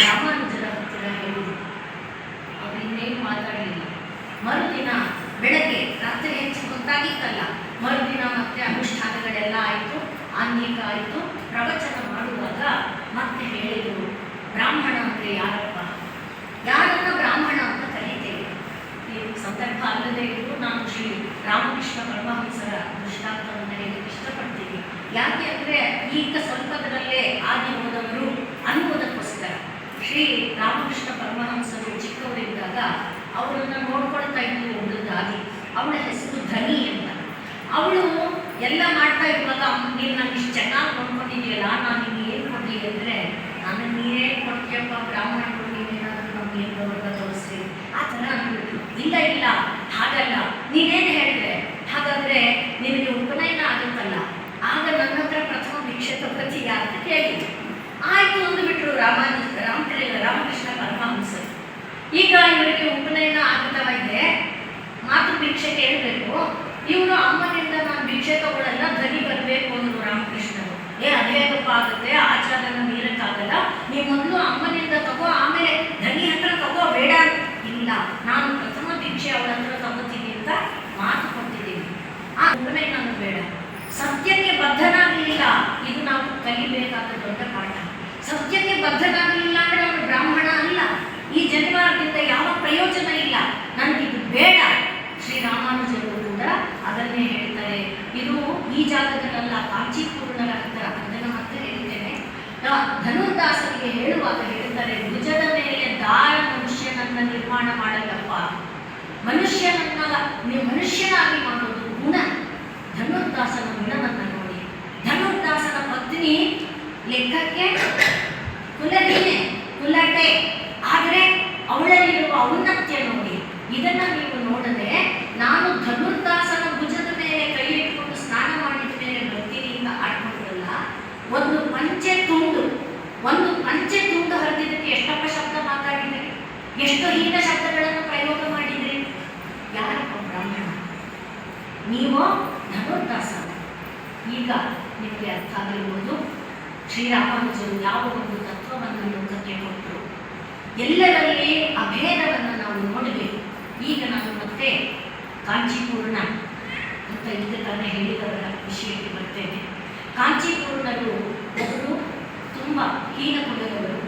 ರಾಮಾನುಜರ ಹತ್ತಿರ ಹೇಳಿದರು. ಅವರು ಇನ್ನೇನು ಮಾತಾಡಲಿಲ್ಲ. ಮರುದಿನ ಬೆಳಗ್ಗೆ, ರಾತ್ರಿ ಹೆಚ್ಚು ಗೊತ್ತಾಗಿತ್ತಲ್ಲ, ಮರುದಿನ ಮತ್ತೆ ಅನುಷ್ಠಾನಗಳೆಲ್ಲ ಆಯಿತು, ಆನ್ಮೀಕ ಆಯಿತು. ಪ್ರವಚನ ಮಾಡುವಾಗ ಮತ್ತೆ ಹೇಳಿದರು, ಬ್ರಾಹ್ಮಣ ಅಂದರೆ ಯಾರಪ್ಪ, ಯಾರನ್ನ ಬ್ರಾಹ್ಮಣ ಅಂತ ಕರೀತೇವೆ. ಈ ಸಂದರ್ಭ ಅಲ್ಲದೆ ಇದ್ದು ನಾನು ಶ್ರೀ ರಾಮಕೃಷ್ಣ ಪರಮಹಂಸರ ದೃಷ್ಟಾಂತವನ್ನು ಹೇಳಲಿಕ್ಕೆ ಇಷ್ಟಪಡ್ತೀನಿ. ಯಾಕೆ ಅಂದರೆ ಈಗ ಸ್ವಲ್ಪದರಲ್ಲೇ ಆದಿ ಹೋದವರು ಅನ್ನುವುದಕ್ಕೋಸ್ಕರ. ಶ್ರೀ ರಾಮಕೃಷ್ಣ ಪರಮಹಂಸರು ಚಿಕ್ಕವರಿದ್ದಾಗ ಅವರನ್ನು ನೋಡ್ಕೊಳ್ತಾ ಇದ್ದು ಒಬ್ಬಳು ದಾದಿ, ಅವಳ ಹೆಸರು ಧನಿ ಅಂತ. ಅವಳು ಎಲ್ಲ ಮಾಡ್ತಾ ಇರುವಾಗ, ನೀನು ನಾನು ಇಷ್ಟು ಚೆನ್ನಾಗಿ ನೋಡ್ಕೊಂಡಿದೆಯಲ್ಲ, ನಾನು ನಿಮ್ಗೆ ಏನು ಕೊಡಲಿ ಅಂದರೆ, ನಾನು ನೀರೇನು ಕೊಡ್ತೀಯಪ್ಪ, ಬ್ರಾಹ್ಮಣರು ನೀವೇನಾದರೂ ನಮ್ಗೆ ಏನು ಗೌರವ ತೋರಿಸ್ರಿ ಆ ಥರ ಅಂದ್ಬಿಟ್ಟು. ಇಲ್ಲ ಹಾಗಲ್ಲ, ನೀನೇನು ಹೇಳಿದ್ರೆ ಹಾಗಾದರೆ ನಿನಗೆ ಉಪನಯನ ಆಗುತ್ತಲ್ಲ, ಆಗ ನನ್ನ ಹತ್ರ ಪ್ರಥಮ ಭಿಕ್ಷೆ ತಗೋತೀಯ ಅಂತ ಕೇಳಿದ್ರು. ಆಯಿತು ಅಂದುಬಿಟ್ರು ರಾಮಕೃಷ್ಣ ಪರಮಹಂಸರು. ಈಗ ಇವರಿಗೆ ಉಪನಯನ ಆಗ್ತಾ ಇದೆ, ಮಾತು ಭಿಕ್ಷೆ ಕೇಳಬೇಕು. ಇವರು ಅಮ್ಮನಿಂದ ನಾನು ಭಿಕ್ಷೆ ತಗೊಳ್ಳಲ್ಲ, ಧನಿ ಬರಬೇಕು ಅಂದರು ರಾಮಕೃಷ್ಣರು. ಅದೇಗಪ್ಪ ಆಗುತ್ತೆ, ಆಚಾರನ ಮೀರಕ್ಕಾಗಲ್ಲ, ನೀವು ಮೊದಲು ಅಮ್ಮನಿಂದ ತಗೋ, ಆಮೇಲೆ ಧನಿ ಹತ್ರ ತಗೋ, ಬೇಡ. ಇಲ್ಲ, ನಾನು ಪ್ರಥಮ ಭಿಕ್ಷೆ ಅವಳ ಹತ್ರ ತಗೋತೀನಿ ಅಂತ ಮಾತು ಕೊಟ್ಟಿದ್ದೀನಿ. ಆ ಉಪನಯನ ನಾನು ಬೇಡ. ಸತ್ಯಕ್ಕೆ ಬದ್ಧನಾಗಲಿಲ್ಲ, ಇದು ನಾವು ಕಲಿಬೇಕಾದ ದೊಡ್ಡ ಪಾಠ. ಸತ್ಯಕ್ಕೆ ಬದ್ಧನಾಗಲಿಲ್ಲ ಅಂದರೆ ಅವನು ಬ್ರಾಹ್ಮಣ ಅಲ್ಲ. ಈ ಜನ್ಮದಿಂದ ಯಾವ ಪ್ರಯೋಜನ ಇಲ್ಲ, ನನಗಿದು ಬೇಡ. ಶ್ರೀರಾಮಾನುಜರು ಕೂಡ ಅದನ್ನೇ ಹೇಳ್ತಾರೆ. ಇದು ಈ ಜಾಗದಲ್ಲ, ಕಾಂಚೀಪುರರ ಹತ್ತಿರ. ಅದನ್ನು ಮತ್ತೆ ಹೇಳ್ತೇನೆ. ಧನುರ್ದಾಸರಿಗೆ ಹೇಳುವಾಗ ಹೇಳ್ತಾರೆ, ಭುಜದ ಮೇಲೆ ದಾರ ಮನುಷ್ಯನನ್ನ ನಿರ್ಮಾಣ ಮಾಡಲ್ಲಪ್ಪ, ಮನುಷ್ಯನಾಗಿ ಮಾಡೋದು ಗುಣ. ಧನುರ್ದಾಸನ ಗುಣವನ್ನು ನೋಡಿ. ಧನುರ್ದಾಸನ ಪತ್ನಿ ಲೆಕ್ಕಕ್ಕೆ ಕುಲಟೆ, ಆದರೆ ಅವಳಲ್ಲಿರುವ ಔನ್ನತ್ಯ ನೋಡಿ. ಇದನ್ನ ನೀವು ನೋಡದೆ, ನಾನು ಧನುರ್ದಾಸನ ಭುಜದ ಮೇಲೆ ಕೈ ಇಟ್ಕೊಂಡು ಸ್ನಾನ ಮಾಡಿದ ಮೇಲೆ ಬರ್ತೀನಿ ಅಂತ ಆಡ್ಕೊಂಡ್ರಲ್ಲ, ಒಂದು ಪಂಚೆ ತುಂಡು ಹರಿದಿದ ಎಷ್ಟು ಹೀನ ಶಬ್ದಗಳನ್ನು ಪ್ರಯೋಗ ಮಾಡಿದ್ರಿ. ಯಾರಪ್ಪ ಬ್ರಾಹ್ಮಣ? ನೀವು ಧನುರ್ದಾಸ. ಈಗ ನಿಮಗೆ ಅರ್ಥ ಆಗಿರ್ಬೋದು ಶ್ರೀರಾಮಾನುಜರು ಯಾವ ಒಂದು ತತ್ವವನ್ನು ಲೋಕಕ್ಕೆ ಕೊಟ್ಟರು. ಎಲ್ಲರಲ್ಲಿ ಅಭೇದವನ್ನು ನಾವು ನೋಡಬೇಕು. ಈಗ ನಾನು ಮತ್ತೆ ಕಾಂಚೀಪೂರ್ಣ ಅಂತ ಈಗ ತಾನೇ ಹೇಳಿದವರ ವಿಷಯಕ್ಕೆ ಬರ್ತೇನೆ. ಕಾಂಚೀಪೂರ್ಣರು ಒಬ್ಬರು ತುಂಬ ಹೀನ ಕುಲದವರು.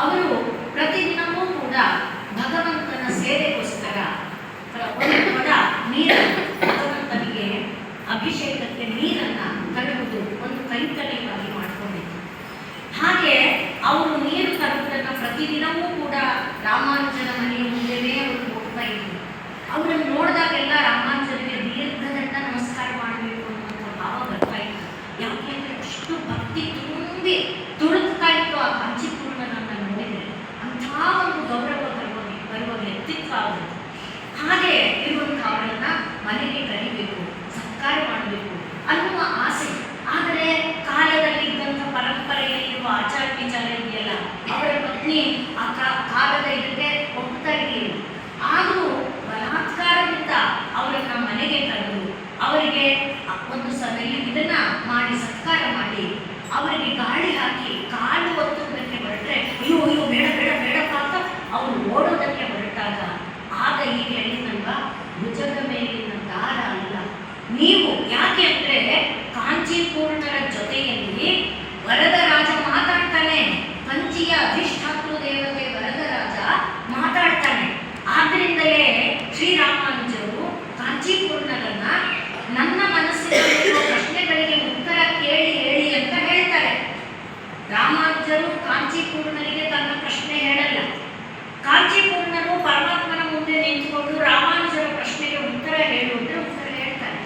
ಅವರು ಪ್ರತಿದಿನವೂ ಕೂಡ ಭಗವಂತನ ಸೇವೆಗೋಸ್ಕರ ಒಂದು ಕೊಡ ನೀರನ್ನು, ಭಗವಂತನಿಗೆ ಅಭಿಷೇಕಕ್ಕೆ ನೀರನ್ನು ತರುವುದು ಒಂದು ಕೈಂಕರ್ಯವಾಗಿ ಮಾಡಿಕೊಂಡಿತ್ತು. ಹಾಗೆ ಅವರು ನೀರು ತರುವುದನ್ನು ಪ್ರತಿದಿನವೂ ಕೂಡ ರಾಮಾನುಜನ ಮನೆಯ ಮುಂದೆನೇ ಅವರು ಹೋಗ್ತಾ ಇದ್ರು. ಅವರನ್ನು ನೋಡಿದಾಗೆಲ್ಲ ರಾಮಾನುಜರಿಗೆ ದೀರ್ಘದಂಡ ನಮಸ್ಕಾರ ಮಾಡಬೇಕು ಅನ್ನುವಂಥ ಭಾವ ಬರ್ತಾ ಇತ್ತು. ಯಾಕೆಂದರೆ ಅಷ್ಟು ಭಕ್ತಿ ತುಂಬಿ ತುಳುಕ್ತಾ ಇತ್ತು ಆ ಕಾಂಚೀಪೂರ್ಣನನ್ನು ನೋಡಿದರೆ. ಅಂಥ ಒಂದು ಗೌರವ ಬರುವ ವ್ಯಕ್ತಿತ್ವ ಅವರು. ಹಾಗೆ ಇರುವಂಥ ಅವರನ್ನು ಮನೆಗೆ ಕರಿಬೇಕು, ಸತ್ಕಾರ ಮಾಡಬೇಕು ಅನ್ನುವ ಆಸೆ. ಆದರೆ ಕಾಲದಲ್ಲಿ ಇದ್ದಂಥ ಪರಂಪರೆಯಲ್ಲಿರುವ ಆಚಾರ ವಿಚಾರ ಇದೆಯಲ್ಲ, ಅವರ ಪತ್ನಿ ಆ ಕಾಲದ ಇದಕ್ಕೆ ಒಪ್ಪುತ್ತಾ ಇರಲಿಲ್ಲ. ಆದರೂ ಬಲಾತ್ಕಾರದಿಂದ ಅವರನ್ನ ಮನೆಗೆ ಕರೆದು ಅವರಿಗೆ ಒಂದು ಇದನ್ನ ಮಾಡಿ ಸತ್ಕಾರ ಮಾಡಿ ಅವರಿಗೆ ಗಾಳಿ ಹಾಕಿ ಕಾಲು ಒತ್ತುವುದಕ್ಕೆ ಹೊರಟ್ರೆ ಅಯ್ಯೋ ಅಯ್ಯೋ ಬೇಡ ಬೇಡ ಬೇಡಪ್ಪ ಅಂತ ಅವರು ಓಡೋದಕ್ಕೆ ಹೊರಟಾಗ ಆಗ ಈಗ ಹೇಳಿದಂಗ ಭುಜದ ಮೇಲಿನ ದಾರ ಅಲ್ಲ ನೀವು. ಯಾಕೆ ಅಂದ್ರೆ ಕಾಂಚೀಪೂರ್ಣರ ಜೊತೆಯಲ್ಲಿ ವರದರಾಜ ಮಾತಾಡ್ತಾನೆ. ಕಂಚಿಯ ಅಧಿಷ್ಠಾತೃ ದೇವತೆ ವರದರಾಜ ಮಾತಾಡ್ತಾನೆ. ಆದ್ರಿಂದಲೇ ಶ್ರೀರಾಮಾನುಜರು ಕಾಂಚೀಪೂರ್ಣರನ್ನ ನನ್ನ ಮನಸ್ಸಿನಲ್ಲಿರುವ ಪ್ರಶ್ನೆಗಳಿಗೆ ಉತ್ತರ ಕೇಳಿ ಹೇಳಿ ಅಂತ ಹೇಳ್ತಾರೆ. ರಾಮಾನುಜರು ಕಾಂಚೀಪೂರ್ಣರಿಗೆ ತನ್ನ ಪ್ರಶ್ನೆ ಹೇಳಲ್ಲ. ಕಾಂಚೀಪೂರ್ಣರು ಪರಮಾತ್ಮನ ಮುಂದೆ ನಿಂತುಕೊಂಡು ರಾಮಾನುಜರ ಪ್ರಶ್ನೆಗೆ ಉತ್ತರ ಹೇಳುವಂದ್ರೆ ಉತ್ತರ ಹೇಳ್ತಾರೆ.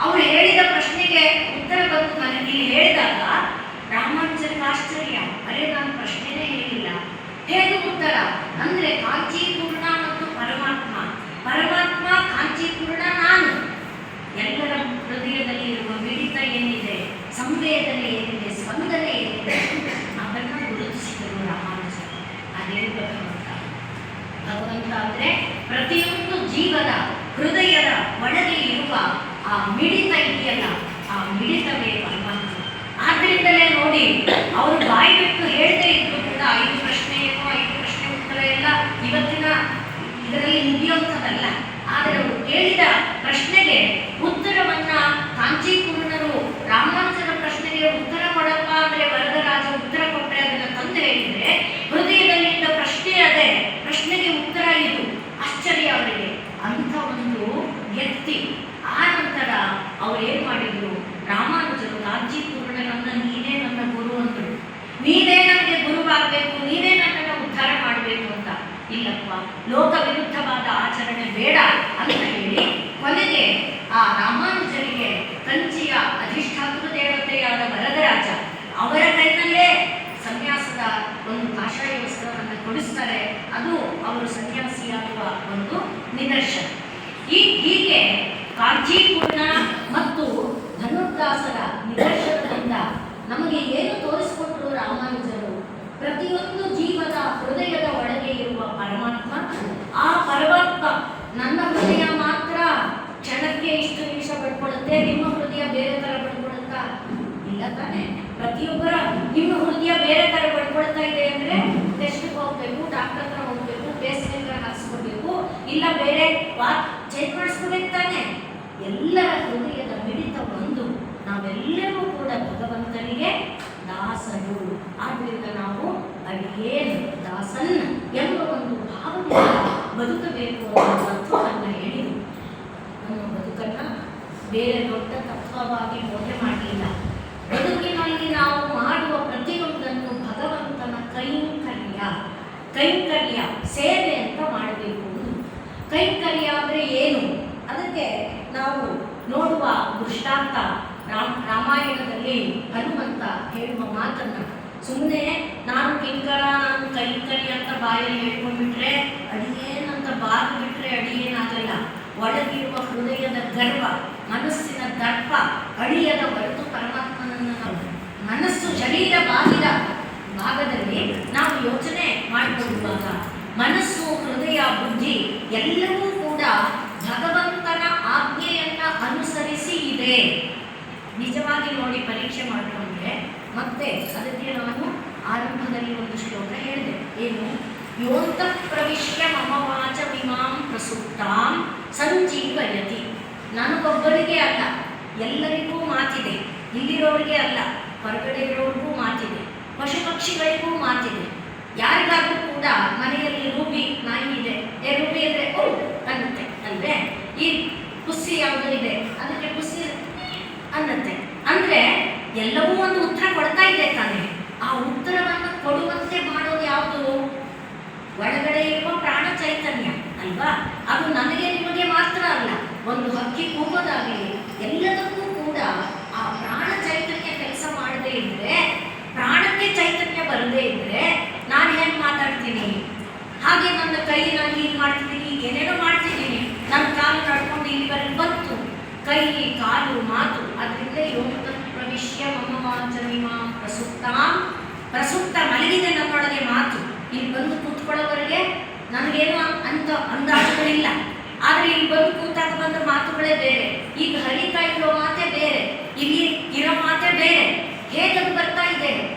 ಅವರು ಹೇಳಿದ ಪ್ರಶ್ನೆಗೆ ಉತ್ತರ ಬಂದು ನನಗೆ ಹೇಳಿದಾಗ ರಾಮಾನುಜರಿಗೆ ಆಶ್ಚರ್ಯ. ಅರೆ ನಾನು ಪ್ರಶ್ನೆನೇ ಹೇಳಿಲ್ಲ, ಹೇಗೆ ಉತ್ತರ ಅಂದ್ರೆ ಕಾಂಚೀಪೂರ್ಣ ಮತ್ತು ಪರಮಾತ್ಮ, ಪರಮಾತ್ಮ ಕಾಂಚೀಪೂರ್ಣ ನಾನು. ಎಲ್ಲರ ಹೃದಯದಲ್ಲಿ ಇರುವ ಮಿಡಿತ ಏನಿದೆ, ಸಂವೇದನೆ ಏನಿದೆ, ಸ್ಪಂದನೆ ಏನಿದೆ ಅದನ್ನು ಗುರುತಿಸಿದರು ರಾಮಾನುಜರು. ಅದೇ ಭಗವಂತ. ಭಗವಂತ ಅಂದ್ರೆ ಪ್ರತಿಯೊಂದು ಜೀವದ ಹೃದಯದ ಒಳಗೆ ಇರುವ ಆ ಮಿಡಿತ ಇದೆಯಲ್ಲ, ಆ ಮಿಡಿತವೇ ಪರಮಾತ್ಮ. ಆದ್ರಿಂದಲೇ ನೋಡಿ ಅವರು ಬಾಯಿ ಬಿಟ್ಟು ಹೇಳ್ತಾ ಇದ್ರು ಕೂಡ 5 ಪ್ರಶ್ನೆ ಏನೋ 5 ಪ್ರಶ್ನೆ ಉತ್ತರ ಎಲ್ಲ ಇವತ್ತಿನ ಇದರಲ್ಲಿ ಮುಗಿಯುವಂಥದ್ದಲ್ಲ. ಆದರೆ ಅವರು ಕೇಳಿದ ಪ್ರಶ್ನೆಗೆ ಉತ್ತರವನ್ನ ಕಾಂಚೀಪೂರ್ಣರು ರಾಮಾನುಜರ ಪ್ರಶ್ನೆಗೆ ಉತ್ತರ ಕೊಡಪ್ಪ ಅಂದ್ರೆ ವರದರಾಜ ಉತ್ತರ ಕೊಟ್ಟರೆ ಅದನ್ನು ತಂದು ಹೇಳಿದ್ರೆ ಹೃದಯದಲ್ಲಿದ್ದ ಪ್ರಶ್ನೆ ಅದೇ, ಪ್ರಶ್ನೆಗೆ ಉತ್ತರ ಇದು. ಆಶ್ಚರ್ಯ ಅವರಿಗೆ. ಅಂಥ ಒಂದು ವ್ಯಕ್ತಿ. ಆ ನಂತರ ಅವರೇನು ಮಾಡಿದ್ರು, ರಾಮಾನುಜರು ಕಾಂಚೀಪೂರ್ಣರನ್ನ ನೀನೇ ನನ್ನ ಗುರು ಅಂದರು. ನೀನೇ ನನಗೆ ಗುರುವಾಗಬೇಕು, ನೀನೇ ನನ್ನನ್ನು ಉದ್ಧಾರ ಮಾಡಬೇಕು ಅಂತ. ಇಲ್ಲಪ್ಪ, ಲೋಕ ವಿರುದ್ಧವಾದ ಆಚರಣೆ ಬೇಡ ಅಂತ ಹೇಳಿ ಕೊನೆಗೆ ಆ ರಾಮಾನುಜರಿಗೆ ಕಂಚಿಯ ಅಧಿಷ್ಠಾತೃ ದೇವತೆಯಾದ ವರದರಾಜ ಅವರ ಕೈನಲ್ಲೇ ಸನ್ಯಾಸದ ಒಂದು ಕಾಷಾಯ ವಸ್ತ್ರವನ್ನು ಕೊಡಿಸ್ತಾರೆ. ಅದು ಅವರು ಸನ್ಯಾಸಿಯಾಗುವ ಒಂದು ನಿದರ್ಶನ. ಹೀಗೆ ಕಾಂಚೀಪೂರ್ಣ ಮತ್ತು ಧನುರ್ದಾಸರ ನಿದರ್ಶನದಿಂದ ನಮಗೆ ಏನು ತೋರಿಸಿಕೊಟ್ಟರು ರಾಮಾನುಜರು? ಪ್ರತಿಯೊಂದು ಜೀವದ ಹೃದಯದ ಒಳಗೆ ಇರುವ ಪರಮಾತ್ಮ, ಆ ಪರಮಾತ್ಮ ನನ್ನ ಹೃದಯ ಮಾತ್ರ ಕ್ಷಣಕ್ಕೆ ಇಷ್ಟು ನಿಮಿಷ ಪಡ್ಕೊಳ್ಳುತ್ತೆ, ನಿಮ್ಮ ಹೃದಯ ಬೇರೆ ತರ ಪಡ್ಕೊಳ್ಳುತ್ತಾ? ಇಲ್ಲ ತಾನೆ. ಪ್ರತಿಯೊಬ್ಬರ ನಿಮ್ಮ ಹೃದಯ ಬೇರೆ ತರ ಪಡ್ಕೊಳ್ತಾ ಇದೆ ಅಂದ್ರೆ ಟೆಸ್ಟ್ಗೆ ಹೋಗ್ಬೇಕು, ಡಾಕ್ಟರ್ ಹತ್ರ ಹೋಗ್ಬೇಕು, ಬೇಸ್ ಮೇಕರ್ ಹಾಕ್ಸ್ಕೋಬೇಕು, ಇಲ್ಲ ಬೇರೆ ಚೆಕ್ ಮಾಡಿಸ್ಕೋಬೇಕು ತಾನೆ. ಎಲ್ಲರ ಹೃದಯದ ಮಿಡಿತ ಒಂದು. ನಾವೆಲ್ಲರೂ ಕೂಡ ಭಗವಂತನಿಗೆ ದಾಸರು. ಆದ್ದರಿಂದ ನಾವು ಅಡಿಯೇನು ದಾಸನ್ ಎಂಬ ಒಂದು ಭಾವನೆಯಿಂದ ಬದುಕಬೇಕು ಅನ್ನೋ ತತ್ವವನ್ನು ಹೇಳಿದರು. ನಮ್ಮ ಬದುಕನ್ನು ಬೇರೆ ದೊಡ್ಡ ತತ್ವವಾಗಿ ಬೋಧನೆ ಮಾಡಲಿಲ್ಲ. ಬದುಕಿನಲ್ಲಿ ನಾವು ಮಾಡುವ ಪ್ರತಿಯೊಂದನ್ನು ಭಗವಂತನ ಕೈಂಕರ್ಯ ಸೇವೆ ಅಂತ ಮಾಡಬೇಕು. ಕೈಂಕರ್ಯ ಅಂದರೆ ಏನು? ಅದಕ್ಕೆ ನಾವು ನೋಡುವ ದೃಷ್ಟಾಂತ ರಾಮಾಯಣದಲ್ಲಿ ಹನುಮಂತ ಹೇಳುವ ಮಾತನ್ನು ಸುಮ್ಮನೆ ನಾನು ಕಿಂಕರ ನಾನು ಕೈಂಕರ್ಯ ಅಂತ ಬಾಯಲ್ಲಿ ಹೇಳ್ಕೊಂಡ್ಬಿಟ್ರೆ ಅಡಿಯೇನಂತ ಬಾಗಿ ಬಿಟ್ರೆ ಅಡಿಯೇನಾಗಲ್ಲ. ಒಳಗಿರುವ ಹೃದಯದ ಗರ್ವ, ಮನಸ್ಸಿನ ದರ್ಪ ಅಡಿಯದ ಹೊರತು ಪರಮಾತ್ಮನನ್ನು ಮನಸ್ಸು ಶರೀರ ಭಾಗದಲ್ಲಿ ನಾವು ಯೋಚನೆ ಮಾಡಿಕೊಳ್ಳುವಾಗ ಮನಸ್ಸು ಬುದ್ಧಿ ಎಲ್ಲವೂ ಕೂಡ ಭಗವಂತನ ಆಜ್ಞೆಯನ್ನ ಅನುಸರಿಸಿ ಇದೆ. ನಿಜವಾಗಿ ನೋಡಿ ಪರೀಕ್ಷೆ ಮಾಡಿಕೊಂಡ್ರೆ ಮತ್ತೆ ಅದಕ್ಕೆ ನಾನು ಆರಂಭದಲ್ಲಿ ಒಂದು ಶ್ಲೋಕ ಹೇಳಿದೆ. ಏನು? ಯೋಂತ ಪ್ರವಿಶ್ಯ ಮಮ ವಾಚಮಿಮಾಂ ಪ್ರಸುಪ್ತಾಂ ಸಂಜೀವಯತಿ. ನನಗೊಬ್ಬರಿಗೆ ಅಲ್ಲ, ಎಲ್ಲರಿಗೂ ಮಾತಿದೆ. ಇಲ್ಲಿರೋರಿಗೆ ಅಲ್ಲ, ಹೊರಗಡೆ ಇರೋರಿಗೂ ಮಾತಿದೆ, ಪಶು ಪಕ್ಷಿಗಳಿಗೂ ಮಾತಿದೆ. ಯಾರಿಗಾದ್ರೂ ಕೂಡ ಮನೆಯಲ್ಲಿ ರೂಬಿ ನಾಯಿ ಇದೆ, ರೂಬಿ ಅಂದರೆ ಓ ಅನ್ನತ್ತೆ ಅಲ್ವೇ? ಈ ಪುಸ್ಸಿ ಯಾವುದೋ ಇದೆ, ಅದಕ್ಕೆ ಪುಸ್ಸಿ ಅನ್ನತ್ತೆ. ಅಂದರೆ ಎಲ್ಲವೂ ಒಂದು ಉತ್ತರ ಕೊಡ್ತಾ ಇದೆ ತಾನೆ. ಆ ಉತ್ತರವನ್ನು ಕೊಡುವಂತೆ ಮಾಡೋದು ಯಾವುದು? ಒಳಗಡೆ ಇರುವ ಪ್ರಾಣ ಚೈತನ್ಯ ಅಲ್ವಾ? ಅದು ನನಗೆ ನಿಮಗೆ ಮಾತ್ರ ಅಲ್ಲ. ಒಂದು ಹಕ್ಕಿ ಕೂಗೋದಾಗಲಿ ಎಲ್ಲದಕ್ಕೂ ಕೂಡ ಆ ಪ್ರಾಣ ಚೈತನ್ಯ ಕೆಲಸ ಮಾಡದೇ ಇದ್ರೆ, ಪ್ರಾಣಕ್ಕೆ ಚೈತನ್ಯ ಬರದೇ ಇದ್ರೆ ನಾನು ಹೇಗೆ ಮಾತಾಡ್ತೀನಿ? ಹಾಗೆ ನನ್ನ ಕೈ ನಾನು ಹೀಗೆ ಮಾಡ್ತಿದ್ದೀನಿ, ಏನೇನೋ ಮಾಡ್ತಿದ್ದೀನಿ, ನನ್ನ ಕಾಲು ನಡ್ಕೊಂಡು ಇಲ್ಲಿವರೆಗೆ ಬಂತು. ಕೈ ಕಾಲು ಮಾತು, ಅದರಿಂದ ಯೋಗ ಪ್ರವಿಶ್ಯ ಮಮ ವಾಚಮಿಮಾಂ ಪ್ರಸುಪ್ತಾಂ. ಪ್ರಸುಪ್ತ ಮಲಗಿದೆ ನನ್ನೊಳಗೆ ಮಾತು. ಇಲ್ಲಿ ಬಂದು ಕೂತ್ಕೊಳ್ಳೋವರೆಗೆ ನನಗೇನು ಅಂತ ಅಂದಾಜುಗಳಿಲ್ಲ. ಆದರೆ ಇಲ್ಲಿ ಬಂದು ಕೂತಾಗ ಬಂದ ಮಾತುಗಳೇ ಬೇರೆ. ಈಗ ಹರಿತಾ ಇರೋ ಮಾತೇ ಬೇರೆ, ಇಲ್ಲಿ ಇರೋ ಮಾತೇ ಬೇರೆ. ಹೇಗದು ಬರ್ತಾ ಇದೆ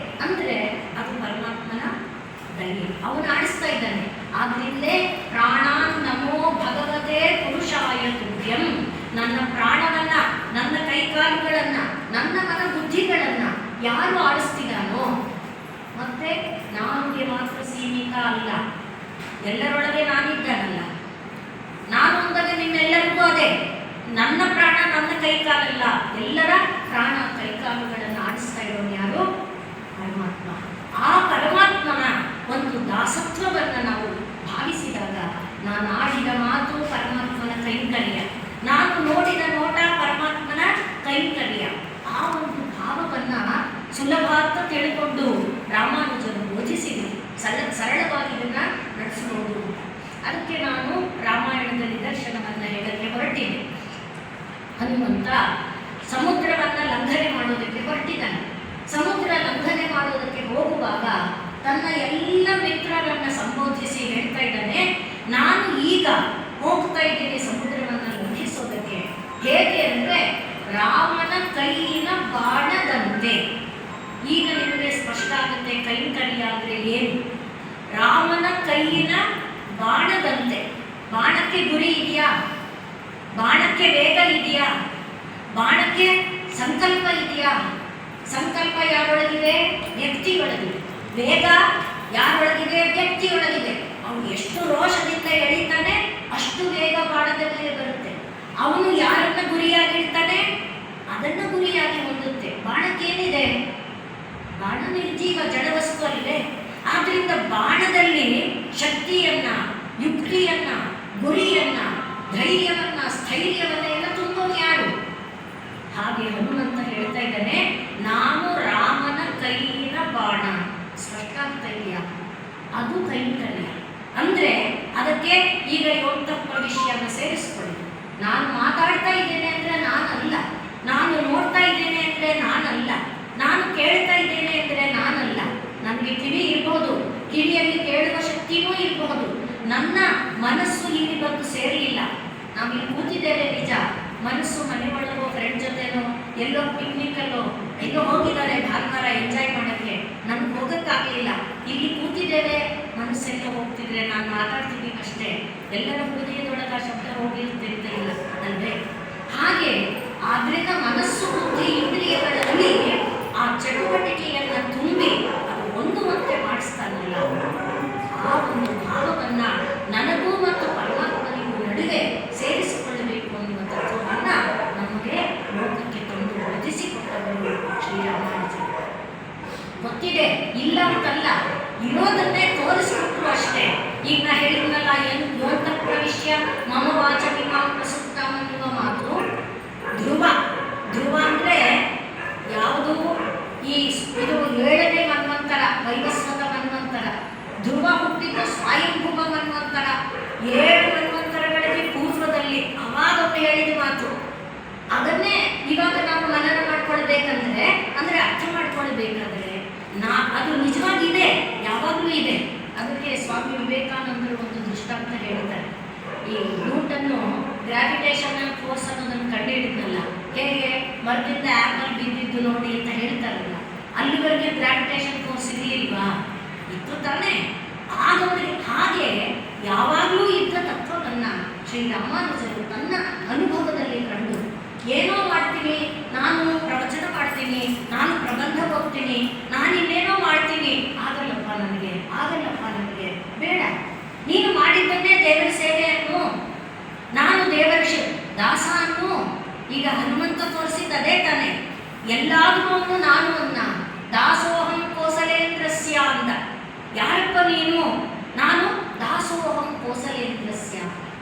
ಅಂದರೆ ಅದು ಪರಮಾತ್ಮನ ದಯೆ. ಅವನು ಆಡಿಸ್ತಾ ಇದ್ದಾನೆ. ಆದ್ರಿಂದಲೇ ಪ್ರಾಣಾನ್ ನಮೋ ಭಗವತೆ ಪುರುಷಾಯ ತುಭ್ಯಂ. ನನ್ನ ಪ್ರಾಣವನ್ನ, ನನ್ನ ಕೈಕಾಲುಗಳನ್ನ, ನನ್ನ ಮನ ಬುದ್ಧಿಗಳನ್ನ ಯಾರು ಆಡಿಸ್ತಿದ್ದಾನೋ, ಮತ್ತೆ ನಾನಿಗೆ ಮಾತ್ರ ಸೀಮಿತ ಅಲ್ಲ, ಎಲ್ಲರೊಳಗೆ ನಾನಿದ್ದಾನಲ್ಲ. ನಾನು ಅಂದಾಗ ನಿಮ್ಮೆಲ್ಲರಿಗೂ ಅದೇ. ನನ್ನ ಪ್ರಾಣ ನನ್ನ ಕೈಕಾಲಲ್ಲ, ಎಲ್ಲರ ಪ್ರಾಣ ಕೈಕಾಲುಗಳನ್ನು ಆಡಿಸ್ತಾ ಇರೋನು ಯಾರು? ಪರಮಾತ್ಮ. ಆ ಪರಮಾತ್ಮನ ಒಂದು ದಾಸತ್ವವನ್ನು ನಾವು ಭಾವಿಸಿದಾಗ, ನಾನು ಆಡಿದ ಮಾತು ಪರಮಾತ್ಮನ ಕೈಂಕರ್ಯ, ನಾನು ನೋಡಿದ ನೋಟ ಪರಮಾತ್ಮನ ಕೈಂಕರ್ಯ. ಆ ಒಂದು ಭಾವವನ್ನು ಸುಲಭ ಅಂತ ತಿಳ್ಕೊಂಡು ರಾಮಾನುಜರು ಬೋಧಿಸಿದರು. ಸರಳವಾಗಿ ಇದನ್ನು ನಡೆಸಬಹುದು. ಅದಕ್ಕೆ ನಾನು ರಾಮಾಯಣದ ನಿದರ್ಶನವನ್ನು ಹೇಳಕ್ಕೆ ಹೊರಟಿದ್ದೆ. ಹನುಮಂತ ಸಮುದ್ರವನ್ನು ಲಂಘನೆ ಮಾಡೋದಕ್ಕೆ ಹೊರಟಿದ್ದಾನೆ. ಸಮುದ್ರ ಲಂಘನೆ ಮಾಡೋದಕ್ಕೆ ಹೋಗುವಾಗ ತನ್ನ ಎಲ್ಲ ಮಿತ್ರರನ್ನು ಸಂಬೋಧಿಸಿ ಹೇಳ್ತಾ ಇದ್ದಾನೆ, ನಾನು ಈಗ ಹೋಗ್ತಾ ಇದ್ದೀನಿ ಸಮುದ್ರವನ್ನು ಲಂಘಿಸೋದಕ್ಕೆ. ಹೇಗೆ ಅಂದರೆ ರಾಮನ ಕೈಯಿನ ಬಾಣದಂತೆ. ಈಗ ನಿಮಗೆ ಸ್ಪಷ್ಟ ಆಗುತ್ತೆ ಕೈಂಕರ್ಯ ಅಂದರೆ ಏನು. ರಾಮನ ಕೈಯಿನ ಬಾಣದಂತೆ. ಬಾಣಕ್ಕೆ ಗುರಿ ಇದೆಯಾ? ಬಾಣಕ್ಕೆ ವೇಗ ಇದೆಯಾ? ಬಾಣಕ್ಕೆ ಸಂಕಲ್ಪ ಇದೆಯಾ? ಸಂಕಲ್ಪ ಯಾರೊಳಗಿದೆ? ವ್ಯಕ್ತಿಯೊಳಗಿದೆ. ವೇಗ ಯಾರೊಳಗಿದೆ? ವ್ಯಕ್ತಿಯೊಳಗಿದೆ. ಅವನು ಎಷ್ಟು ರೋಷದಿಂದ ಎಳಿತಾನೆ ಅಷ್ಟು ವೇಗ ಬಾಣದ ಮೇಲೆ ಬರುತ್ತೆ. ಅವನು ಯಾರನ್ನ ಗುರಿಯಾಗಿರ್ತಾನೆ ಅದನ್ನು ಗುರಿಯಾಗಿ ಹೊಂದುತ್ತೆ. ಬಾಣಕ್ಕೇನಿದೆ? ಬಾಣ ನಿರ್ಜೀವ ಜಡವಸ್ತು ಅಲ್ಲದೆ. ಆದ್ರಿಂದ ಬಾಣದಲ್ಲಿ ಶಕ್ತಿಯನ್ನ, ಯುಕ್ತಿಯನ್ನ, ಗುರಿಯನ್ನ, ಧೈರ್ಯವನ್ನ, ಸ್ಥೈರ್ಯವನ್ನ ಎಲ್ಲ ತುಂಬೋನು ಯಾರು? ಹಾಗೆ ಹನುಮಂತ ಹೇಳ್ತಾ ಇದ್ದಾನೆ, ನಾನು ರಾಮನ ಕೈಯಿನ ಬಾಣ. ಸ್ಪಷ್ಟ ಆಗ್ತಾ ಇದೆಯಾ? ಅದು ಕೈಂಕರ್ಯ. ಅಂದ್ರೆ ಅದಕ್ಕೆ ಈಗ ಯೋಗ ಪ್ರವಿಶ್ಯವನ್ನು ಸೇರಿಸ್ಕೊಳ್ಳಿ. ನಾನು ಮಾತಾಡ್ತಾ ಇದ್ದೇನೆ ಅಂದ್ರೆ ನಾನಲ್ಲ, ನಾನು ನೋಡ್ತಾ ಇದ್ದೇನೆ ಅಂದ್ರೆ ನಾನಲ್ಲ, ನಾನು ಕೇಳ್ತಾ ಇದ್ದೇನೆ ಅಂದ್ರೆ ನಾನಲ್ಲ. ನನಗೆ ಕಿವಿ ಇರ್ಬೋದು, ಕಿವಿಯಲ್ಲಿ ಕೇಳುವ ಶಕ್ತಿಯೂ ಇರಬಹುದು. ನನ್ನ ಮನಸ್ಸು ಇಲ್ಲಿ ಬಂದು ಸೇರಲಿಲ್ಲ. ನಾವು ಇಲ್ಲಿ ಕೂತಿದ್ದೇವೆ ನಿಜ, ಮನಸ್ಸು ಮನೆಯೊಳಗೋ ಫ್ರೆಂಡ್ ಜೊತೆನೋ ಎಲ್ಲೋ ಪಿಕ್ನಿಕಲ್ಲೋ ಎಲ್ಲೋ ಹೋಗಿದ್ದಾರೆ ಭಾನುವಾರ ಎಂಜಾಯ್ ಮಾಡೋಕ್ಕೆ. ನಮ್ಗೆ ಹೋಗೋಕ್ಕಾಗಲಿಲ್ಲ. ಇಲ್ಲಿ ಕೂತಿದ್ದೇವೆ, ಮನಸ್ಸೆಲ್ಲ ಹೋಗ್ತಿದ್ರೆ ನಾನು ಮಾತಾಡ್ತಿದ್ದೀನಿ ಅಷ್ಟೇ. ಎಲ್ಲರ ಹೃದಯದೊಳಗೆ ಆ ಶಬ್ದ ಹೋಗಿರುತ್ತೆ ಅಂತ ಇಲ್ಲ ಅಲ್ವೇ? ಹಾಗೆ ಆದ್ರಿಂದ ಮನಸ್ಸು, ಬುದ್ಧಿ, ಇಂದ್ರಿಯಗಳಲ್ಲಿ ಆ ಚಟುವಟಿಕೆಯನ್ನು ತುಂಬಿ ಅದು ಹೊಂದುವಂತೆ ಮಾಡಿಸ್ತಾನಲ್ಲ, ಆ ಒಂದು ಭಾವವನ್ನ ನನಗೂ ಮತ್ತು ಪರಮಾತ್ಮನಿಗೂ ನಡುವೆ ಸೇರಿಸಿಕೊಳ್ಳಬೇಕು ಅನ್ನುವ ತತ್ವವನ್ನ ನಮಗೆ ಲೋಕಕ್ಕೆ ತಂದು ಬೋಧಿಸಿಕೊಟ್ಟವರು ಶ್ರೀರಾಮಾನುಜರು. ಗೊತ್ತಿದೆ, ಇಲ್ಲ ಅಂತಲ್ಲ, ಇರೋದನ್ನೇ ತೋರಿಸಿಕೊಟ್ರು ಅಷ್ಟೇ. ಈಗ ನಾ ಹೇಳಿದ್ನಲ್ಲ, ಯೋಗ ಪ್ರವಿಶ್ಯ ಮಮ ವಾಚಮಿಮಾಂ ಪ್ರಸುಪ್ತಾಂ ಅನ್ನುವ ಮಾತು ಧ್ರುವ. ಧ್ರುವ ಅಂದರೆ ಯಾವುದು? ಇದು 7ನೇ ಮನ್ವಂತರ, ವೈವಸ್ವತ ಮನ್ವಂತರ. ಧ್ರುವ ಹುಟ್ಟಿದ ಸ್ವಯಂಭುವ ಮನ್ವಂತರ, 7 ಮನ್ವಂತರಗಳಿಗೆ ಪೂರ್ವದಲ್ಲಿ ಅವಾಗೊಮ್ಮೆ ಹೇಳಿದ ಮಾತು. ಅದನ್ನೇ ಇವಾಗ ನಾವು ಮನನ ಮಾಡ್ಕೊಳ್ಬೇಕಂದ್ರೆ, ಅಂದರೆ ಅರ್ಥ ಮಾಡ್ಕೊಳ್ಬೇಕಾದ್ರೆ ಅದು ನಿಜವಾಗಿದೆ, ಯಾವಾಗಲೂ ಇದೆ. ಅದಕ್ಕೆ ಸ್ವಾಮಿ ವಿವೇಕಾನಂದರು ಒಂದು ದೃಷ್ಟಾಂತ ಹೇಳ್ತಾರೆ. ಈ ನ್ಯೂಟನ್ನು ಗ್ರಾವಿಟೇಷನಲ್ ಫೋರ್ಸ್ ಅನ್ನೋದನ್ನು ಕಂಡುಹಿಡಿದ್ನಲ್ಲ, ಹೇಗೆ ಮರದಿಂದ ಆ್ಯಪಲ್ ಬಿದ್ದಿದ್ದು ನೋಡಿ ಅಂತ ಹೇಳ್ತಾರಲ್ಲ, ಅಲ್ಲಿವರೆಗೆ ಗ್ರಾವಿಟೇಷನ್ ಫೋರ್ಸ್ ಇದೆಯಿಲ್ವಾ? ಇತ್ತು ತಾನೇ. ಆಗ ಅವರಿಗೆ ಹಾಗೆ ಯಾವಾಗಲೂ ಇದ್ದ ತತ್ವವನ್ನು ಶ್ರೀರಾಮಾನುಜರು ತನ್ನ ಅನುಭವದಲ್ಲಿ ಕಂಡು, ಏನೋ ಮಾಡ್ತೀನಿ, ನಾನು ಪ್ರವಚನ ಮಾಡ್ತೀನಿ, ನಾನು ಪ್ರಬಂಧ ಹೋಗ್ತೀನಿ, ನಾನು ಇನ್ನೇನೋ ಮಾಡ್ತೀನಿ, ಆಗಲ್ಲಪ್ಪ ನನಗೆ, ಆಗಲ್ಲಪ್ಪ ನನಗೆ, ಬೇಡ, ನೀನು ಮಾಡಿದ್ದನ್ನೇ ದೇವರ ಸೇವೆ ಅನ್ನು, ನಾನು ದೇವರ ದಾಸ ಅನ್ನು. ಈಗ ಹನುಮಂತ ತೋರಿಸಿದ್ದು ಅದೇ ತಾನೆ, ಎಲ್ಲಾದ್ರೂ ನಾನು ಅನ್ನ ದಾಸೋಹಂ ಕೋಸಲೇಂದ್ರಸ್ಯ ಅಂದ. ಯಾರಪ್ಪ ನೀನು? ನಾನು ದಾಸೋಹಂ ಕೋಸಲೇಂದ್ರಸ್ಯ.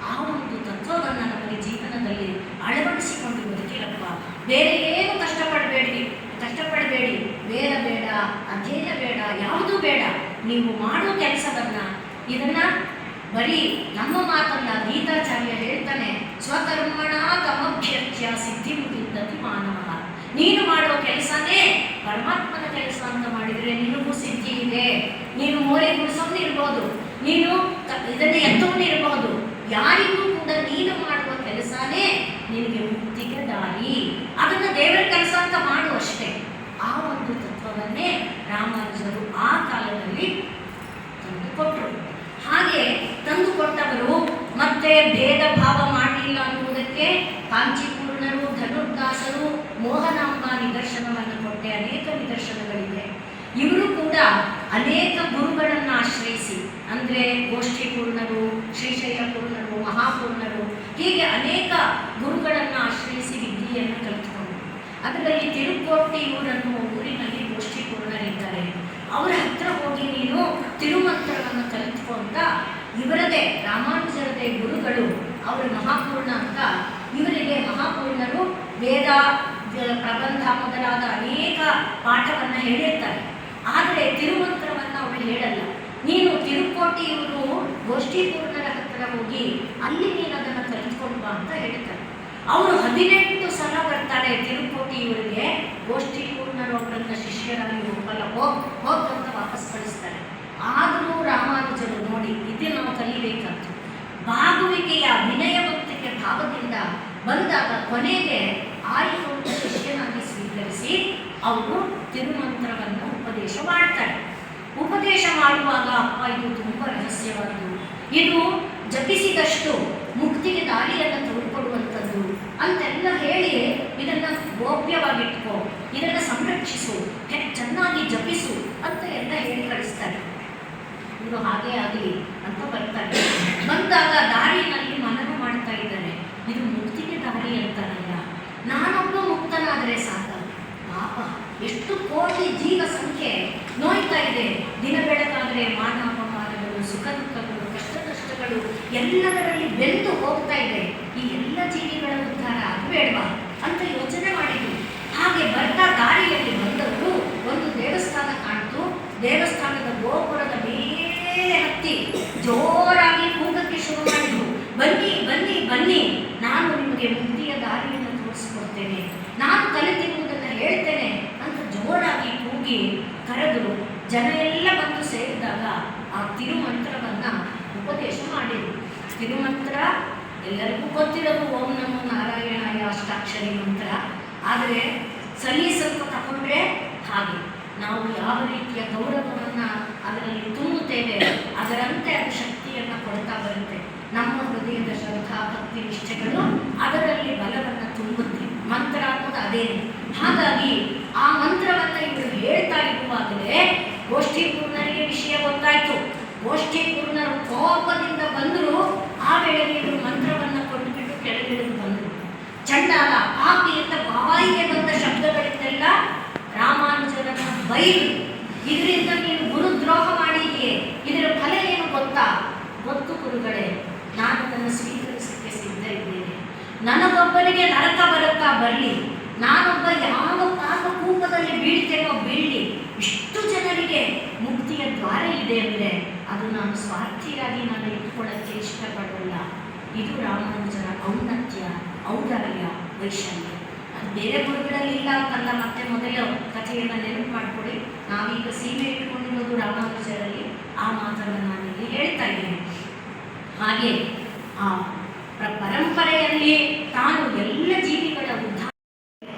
ಆ ಒಂದು ತತ್ವವನ್ನು ನಮಗೆ ಜೀವನದಲ್ಲಿ ಅಳವಡಿಸಿಕೊಂಡು ಬದುಕಿರಪ್ಪ. ಬೇರೆ ಏನು ಕಷ್ಟಪಡಬೇಡಿ, ಬೇಡ ಬೇಡ, ಅಧ್ಯಯನ ಬೇಡ, ಯಾವುದೂ ಬೇಡ. ನೀವು ಮಾಡೋ ಕೆಲಸವನ್ನು, ಇದನ್ನ ಬರೀ ನಮ್ಮ ಮಾತಲ್ಲ, ಗೀತಾಚಾರ್ಯ ಹೇಳ್ತಾನೆ, ಸ್ವಕರ್ಮಣ ತಮಭ್ಯರ್ಚ್ಯ ಸಿದ್ಧಿ ಮುಗಿದ್ದತಿ ಮಾನವ. ನೀನು ಮಾಡೋ ಕೆಲಸನೇ ಪರಮಾತ್ಮನ ಕೆಲಸ ಅಂತ ಮಾಡಿದರೆ ನಿನಗೂ ಸಿದ್ಧಿ ಇದೆ. ನೀನು ಮೋರೆ ಗುಡಿಸೋನು ಇರ್ಬೋದು, ನೀನು ಇದನ್ನು ಎತ್ತವನು ಇರಬಹುದು, ಯಾರಿಗೂ ಕೂಡ ನೀನು ಮಾಡುವ ಕೆಲಸನೇ ನಿನಗೆ ಮುಕ್ತಿಗೆ ದಾರಿ. ಅದನ್ನು ದೇವರ ಕೆಲಸ ಅಂತ ಮಾಡು ಅಷ್ಟೇ. ಆ ಒಂದು ತತ್ವವನ್ನೇ ರಾಮಾನುಜರು ಆ ಕಾಲದಲ್ಲಿ ತಂದುಕೊಟ್ಟರು. ಹಾಗೆ ತಂದುಕೊಟ್ಟವರು ಮತ್ತೆ ಭೇದ ಭಾವ ಮಾಡಲಿಲ್ಲ ಅನ್ನುವುದಕ್ಕೆ ಕಾಂಚೀಪೂರ್ಣರು, ಧನುರ್ದಾಸರು, ಮೋಹನಾಂಬ ನಿದರ್ಶನವನ್ನು ಕೊಟ್ಟೆ. ಅನೇಕ ನಿದರ್ಶನಗಳಿವೆ. ಇವರು ಕೂಡ ಅನೇಕ ಗುರುಗಳನ್ನು ಆಶ್ರಯಿಸಿ, ಅಂದರೆ ಗೋಷ್ಠಿಪೂರ್ಣರು, ಶ್ರೀಶೈಲಪೂರ್ಣರು, ಮಹಾಪೂರ್ಣರು, ಹೀಗೆ ಅನೇಕ ಗುರುಗಳನ್ನು ಆಶ್ರಯಿಸಿ ವಿದ್ಯೆಯನ್ನು ಕಲಿತುಕೊಂಡರು. ಅದರಲ್ಲಿ ತಿರುಕೋಟಿಯೂರನ್ನು ಊರಿನಲ್ಲಿ ಗೋಷ್ಠಿಪೂರ್ಣರಿದ್ದಾರೆ. ಅವರ ಹತ್ರ ಹೋಗಿ ನೀನು ತಿರುಮಂತ್ರವನ್ನು ಕಲಿತುಕೊಂಡ ಇವರದೇ ರಾಮಾನುಜರದೇ ಗುರುಗಳು, ಅವರು ಮಹಾಪೂರ್ಣ ಅಂತ. ಇವರಿಗೆ ಮಹಾಪೂರ್ಣರು ವೇದ, ಪ್ರಬಂಧ ಮೊದಲಾದ ಅನೇಕ ಪಾಠವನ್ನು ಹೇಳಿರ್ತಾರೆ. ಆದರೆ ತಿರುಮಂತ್ರವನ್ನು ಅವರು ಹೇಳಲ್ಲ. ನೀನು ತಿರುಕೋಟಿಯವರು ಗೋಷ್ಠಿಪೂರ್ಣರ ಹತ್ರ ಹೋಗಿ ಅಲ್ಲಿ ನೀನು ಅದನ್ನು ಕಲಿತ್ಕೊಂಡು ಬಾ ಅಂತ ಹೇಳ್ತಾರೆ. ಅವರು 18 ಸಲ ಬರ್ತಾರೆ ತಿರುಕೋಟಿಯವರಿಗೆ. ಗೋಷ್ಠಿಪೂರ್ಣರು ಅವರನ್ನ ಶಿಷ್ಯರಾಗಿ ಹೋಗಲ್ಲ, ಹೋಗಂತ ವಾಪಸ್ ಕಳಿಸ್ತಾರೆ. ಆದರೂ ರಾಮಾನುಜರು ನೋಡಿ, ಇದು ನಾವು ಕಲಿಬೇಕಂತ ಬಾಗುವಿಕೆಯ ವಿನಯವಂತಿಕೆ ಭಾವದಿಂದ ಬಂದಾಗ ಕೊನೆಗೆ ಆಯಿತು ಅಂತ ಶಿಷ್ಯನಾಗಿ ಸ್ವೀಕರಿಸಿ ಅವರು ತಿರುಮಂತ್ರವನ್ನು ಉಪದೇಶ ಮಾಡ್ತಾರೆ. ಉಪದೇಶ ಮಾಡುವಾಗ, ಅಪ್ಪ ಇದು ತುಂಬ ರಹಸ್ಯವಾದ್ದು, ಇದು ಜಪಿಸಿದಷ್ಟು ಮುಕ್ತಿಗೆ ದಾರಿಯನ್ನು ತೋರಿಕೊಡುವಂಥದ್ದು ಅಂತೆಲ್ಲ ಹೇಳಿ, ಇದನ್ನು ಗೋಪ್ಯವಾಗಿಟ್ಕೋ, ಇದನ್ನು ಸಂರಕ್ಷಿಸು, ಚೆನ್ನಾಗಿ ಜಪಿಸು ಅಂತ ಎಲ್ಲ ಹೇಳಿ ಕಳಿಸ್ತಾರೆ. ಇದು ಹಾಗೆ ಆಗಲಿ ಅಂತ ಬರ್ತಾರೆ. ಬಂದಾಗ ದಾರಿಯಲ್ಲಿ ಮನನ ಮಾಡ್ತಾ ಇದ್ದಾರೆ, ಇದು ಮುಕ್ತಿಗೆ ದಾರಿ ಅಂತಾರಲ್ಲ, ನಾನೊಬ್ಬ ಮುಕ್ತನಾದರೆ ಸಾಕ. ಪಾಪ ಎಷ್ಟು ಕೋಟಿ ಜೀವ ಸಂಖ್ಯೆ ನೋಯ್ತಾ ಇದೆ. ದಿನ ಬೆಳಕಾದರೆ ಮಾನ ಅಪಮಾನಗಳು, ಸುಖ ದುಃಖಗಳು, ಕಷ್ಟ ನಷ್ಟಗಳು ಎಲ್ಲದರಲ್ಲಿ ಬೆಂದು ಹೋಗ್ತಾ ಇದೆ. ಈ ಎಲ್ಲ ಜೀವಿಗಳ ಉದ್ಧಾರ ಆಗಬೇಡವಾ ಅಂತ ಯೋಚನೆ ಮಾಡಿದ್ರು. ಹಾಗೆ ಬರ್ತಾ ದಾರಿಯಲ್ಲಿ ಬಂದವರು ಒಂದು ದೇವಸ್ಥಾನ ಕಾಣ್ತು. ದೇವಸ್ಥಾನದ ಗೋಪುರದ ಮೇಲೆ ಹತ್ತಿ ಜೋರಾಗಿ ಕೂಗಕ್ಕೆ ಶುರು ಮಾಡಿದ್ರು, ಬನ್ನಿ ಬನ್ನಿ ಬನ್ನಿ, ನಾನು ನಿಮಗೆ ಮುಕ್ತಿಯ ದಾರಿಯನ್ನು ತೋರಿಸ್ಕೊಡ್ತೇನೆ, ನಾನು ಕಲಿತಿರುವುದನ್ನು ಹೇಳ್ತೇನೆ ಅಂತ ಜೋರಾಗಿ ಕೂಗಿ ಕರೆದು ಜನ ಎಲ್ಲ ಬಂದು ಸೇರಿದಾಗ ಆ ತಿರುಮಂತ್ರವನ್ನು ಉಪದೇಶ ಮಾಡಿದರು. ತಿರುಮಂತ್ರ ಎಲ್ಲರಿಗೂ ಗೊತ್ತಿರೋದು ಓಂ ನಮೋ ನಾರಾಯಣಾಯ ಅಷ್ಟಾಕ್ಷರಿ ಮಂತ್ರ. ಆದರೆ ಸಲೀಸಂತ ತಗೊಂಡ್ರೆ ಹಾಗೆ ನಾವು ಯಾವ ರೀತಿಯ ಗೌರವವನ್ನು ಅದರಲ್ಲಿ ತುಂಬುತ್ತೇವೆ, ಅದರಂತೆ ಅದು ಶಕ್ತಿಯನ್ನು ಕೊಡ್ತಾ ಬರುತ್ತೆ. ನಮ್ಮ ಹೃದಯದ ಶ್ರದ್ಧಾ ಭಕ್ತಿ ನಿಷ್ಠೆಗಳು ಅದರಲ್ಲಿ ಬಲವನ್ನು ತುಂಬುತ್ತೆ. ಮಂತ್ರ ಅನ್ನೋದು ಅದೇನೆ. ಹಾಗಾಗಿ ಆ ಮಂತ್ರವನ್ನು ಇವರು ಹೇಳ್ತಾ ಇರುವಾಗಲೇ ಗೋಷ್ಠಿಪೂರ್ಣರಿಗೆ ವಿಷಯ ಗೊತ್ತಾಯಿತು. ಗೋಷ್ಠಿಪೂರ್ಣರು ಕೋಪದಿಂದ ಬಂದರು. ಆ ವೇಳೆಗೆ ಇವರು ಮಂತ್ರವನ್ನು ಕೊಟ್ಟುಬಿಟ್ಟು ಕೆಳಗಿಳಿದು ಬಂದರು. ಚಂಡಾಲ, ಪಾಪಿ ಅಂತ ಬಾಯಿಗೆ ಬಂದ ಶಬ್ದಗಳಿಂದೆಲ್ಲ ರಾಮಾನುಜರನ್ನು ಬೈದು, ಇದರಿಂದ ನೀನು ಗುರುದ್ರೋಹ ಮಾಡಿದೆಯೇ, ಇದರ ಫಲ ಏನು ಗೊತ್ತಾ? ಗೊತ್ತು ಗುರುಗಳೇ, ನಾನು ಅದನ್ನು ಸ್ವೀಕರಿಸಲಿಕ್ಕೆ ಸಿದ್ಧ ಇದ್ದೇನೆ. ನನಗೊಬ್ಬನಿಗೆ ನರಕ ಬರುತ್ತಾ ಬರಲಿ, ನಾನೊಬ್ಬ ಯಾವ ಕೂಪದಲ್ಲಿ ಬೀಳ್ತೇನೋ ಬೀಳಲಿ, ಇಷ್ಟು ಜನರಿಗೆ ಮುಕ್ತಿಯ ದ್ವಾರ ಇದೆ ಅಂದರೆ ಅದು ನಾನು ಸ್ವಾರ್ಥಿಯಾಗಿ ನಾನು ಇಟ್ಕೊಳ್ಳೋಕ್ಕೆ ಇಷ್ಟಪಡೋಲ್ಲ. ಇದು ರಾಮಾನುಜರ ಔನ್ನತ್ಯ, ಔದಾರ್ಯ, ವೈಶಲ್ಯ. ಅದು ಬೇರೆ ಗುರುಗಳಲ್ಲಿ ಇಲ್ಲ ಅಂತಲ್ಲ. ಮತ್ತೆ ಮೊದಲ ಕಥೆಯನ್ನು ನೆನಪು ಮಾಡಿಕೊಡಿ. ನಾವೀಗ ಸೀಮೆ ಇಟ್ಕೊಂಡಿರೋದು ರಾಮಾನುಜರಲ್ಲಿ. ಆ ಮಾತನ್ನು ನಾನಿಲ್ಲಿ ಹೇಳ್ತಾ ಇದ್ದೇನೆ. ಹಾಗೆ ಆ ಪರಂಪರೆಯಲ್ಲಿ ತಾನು ಎಲ್ಲ ಜೀವಿಗಳ ಉದ್ಧಾರ.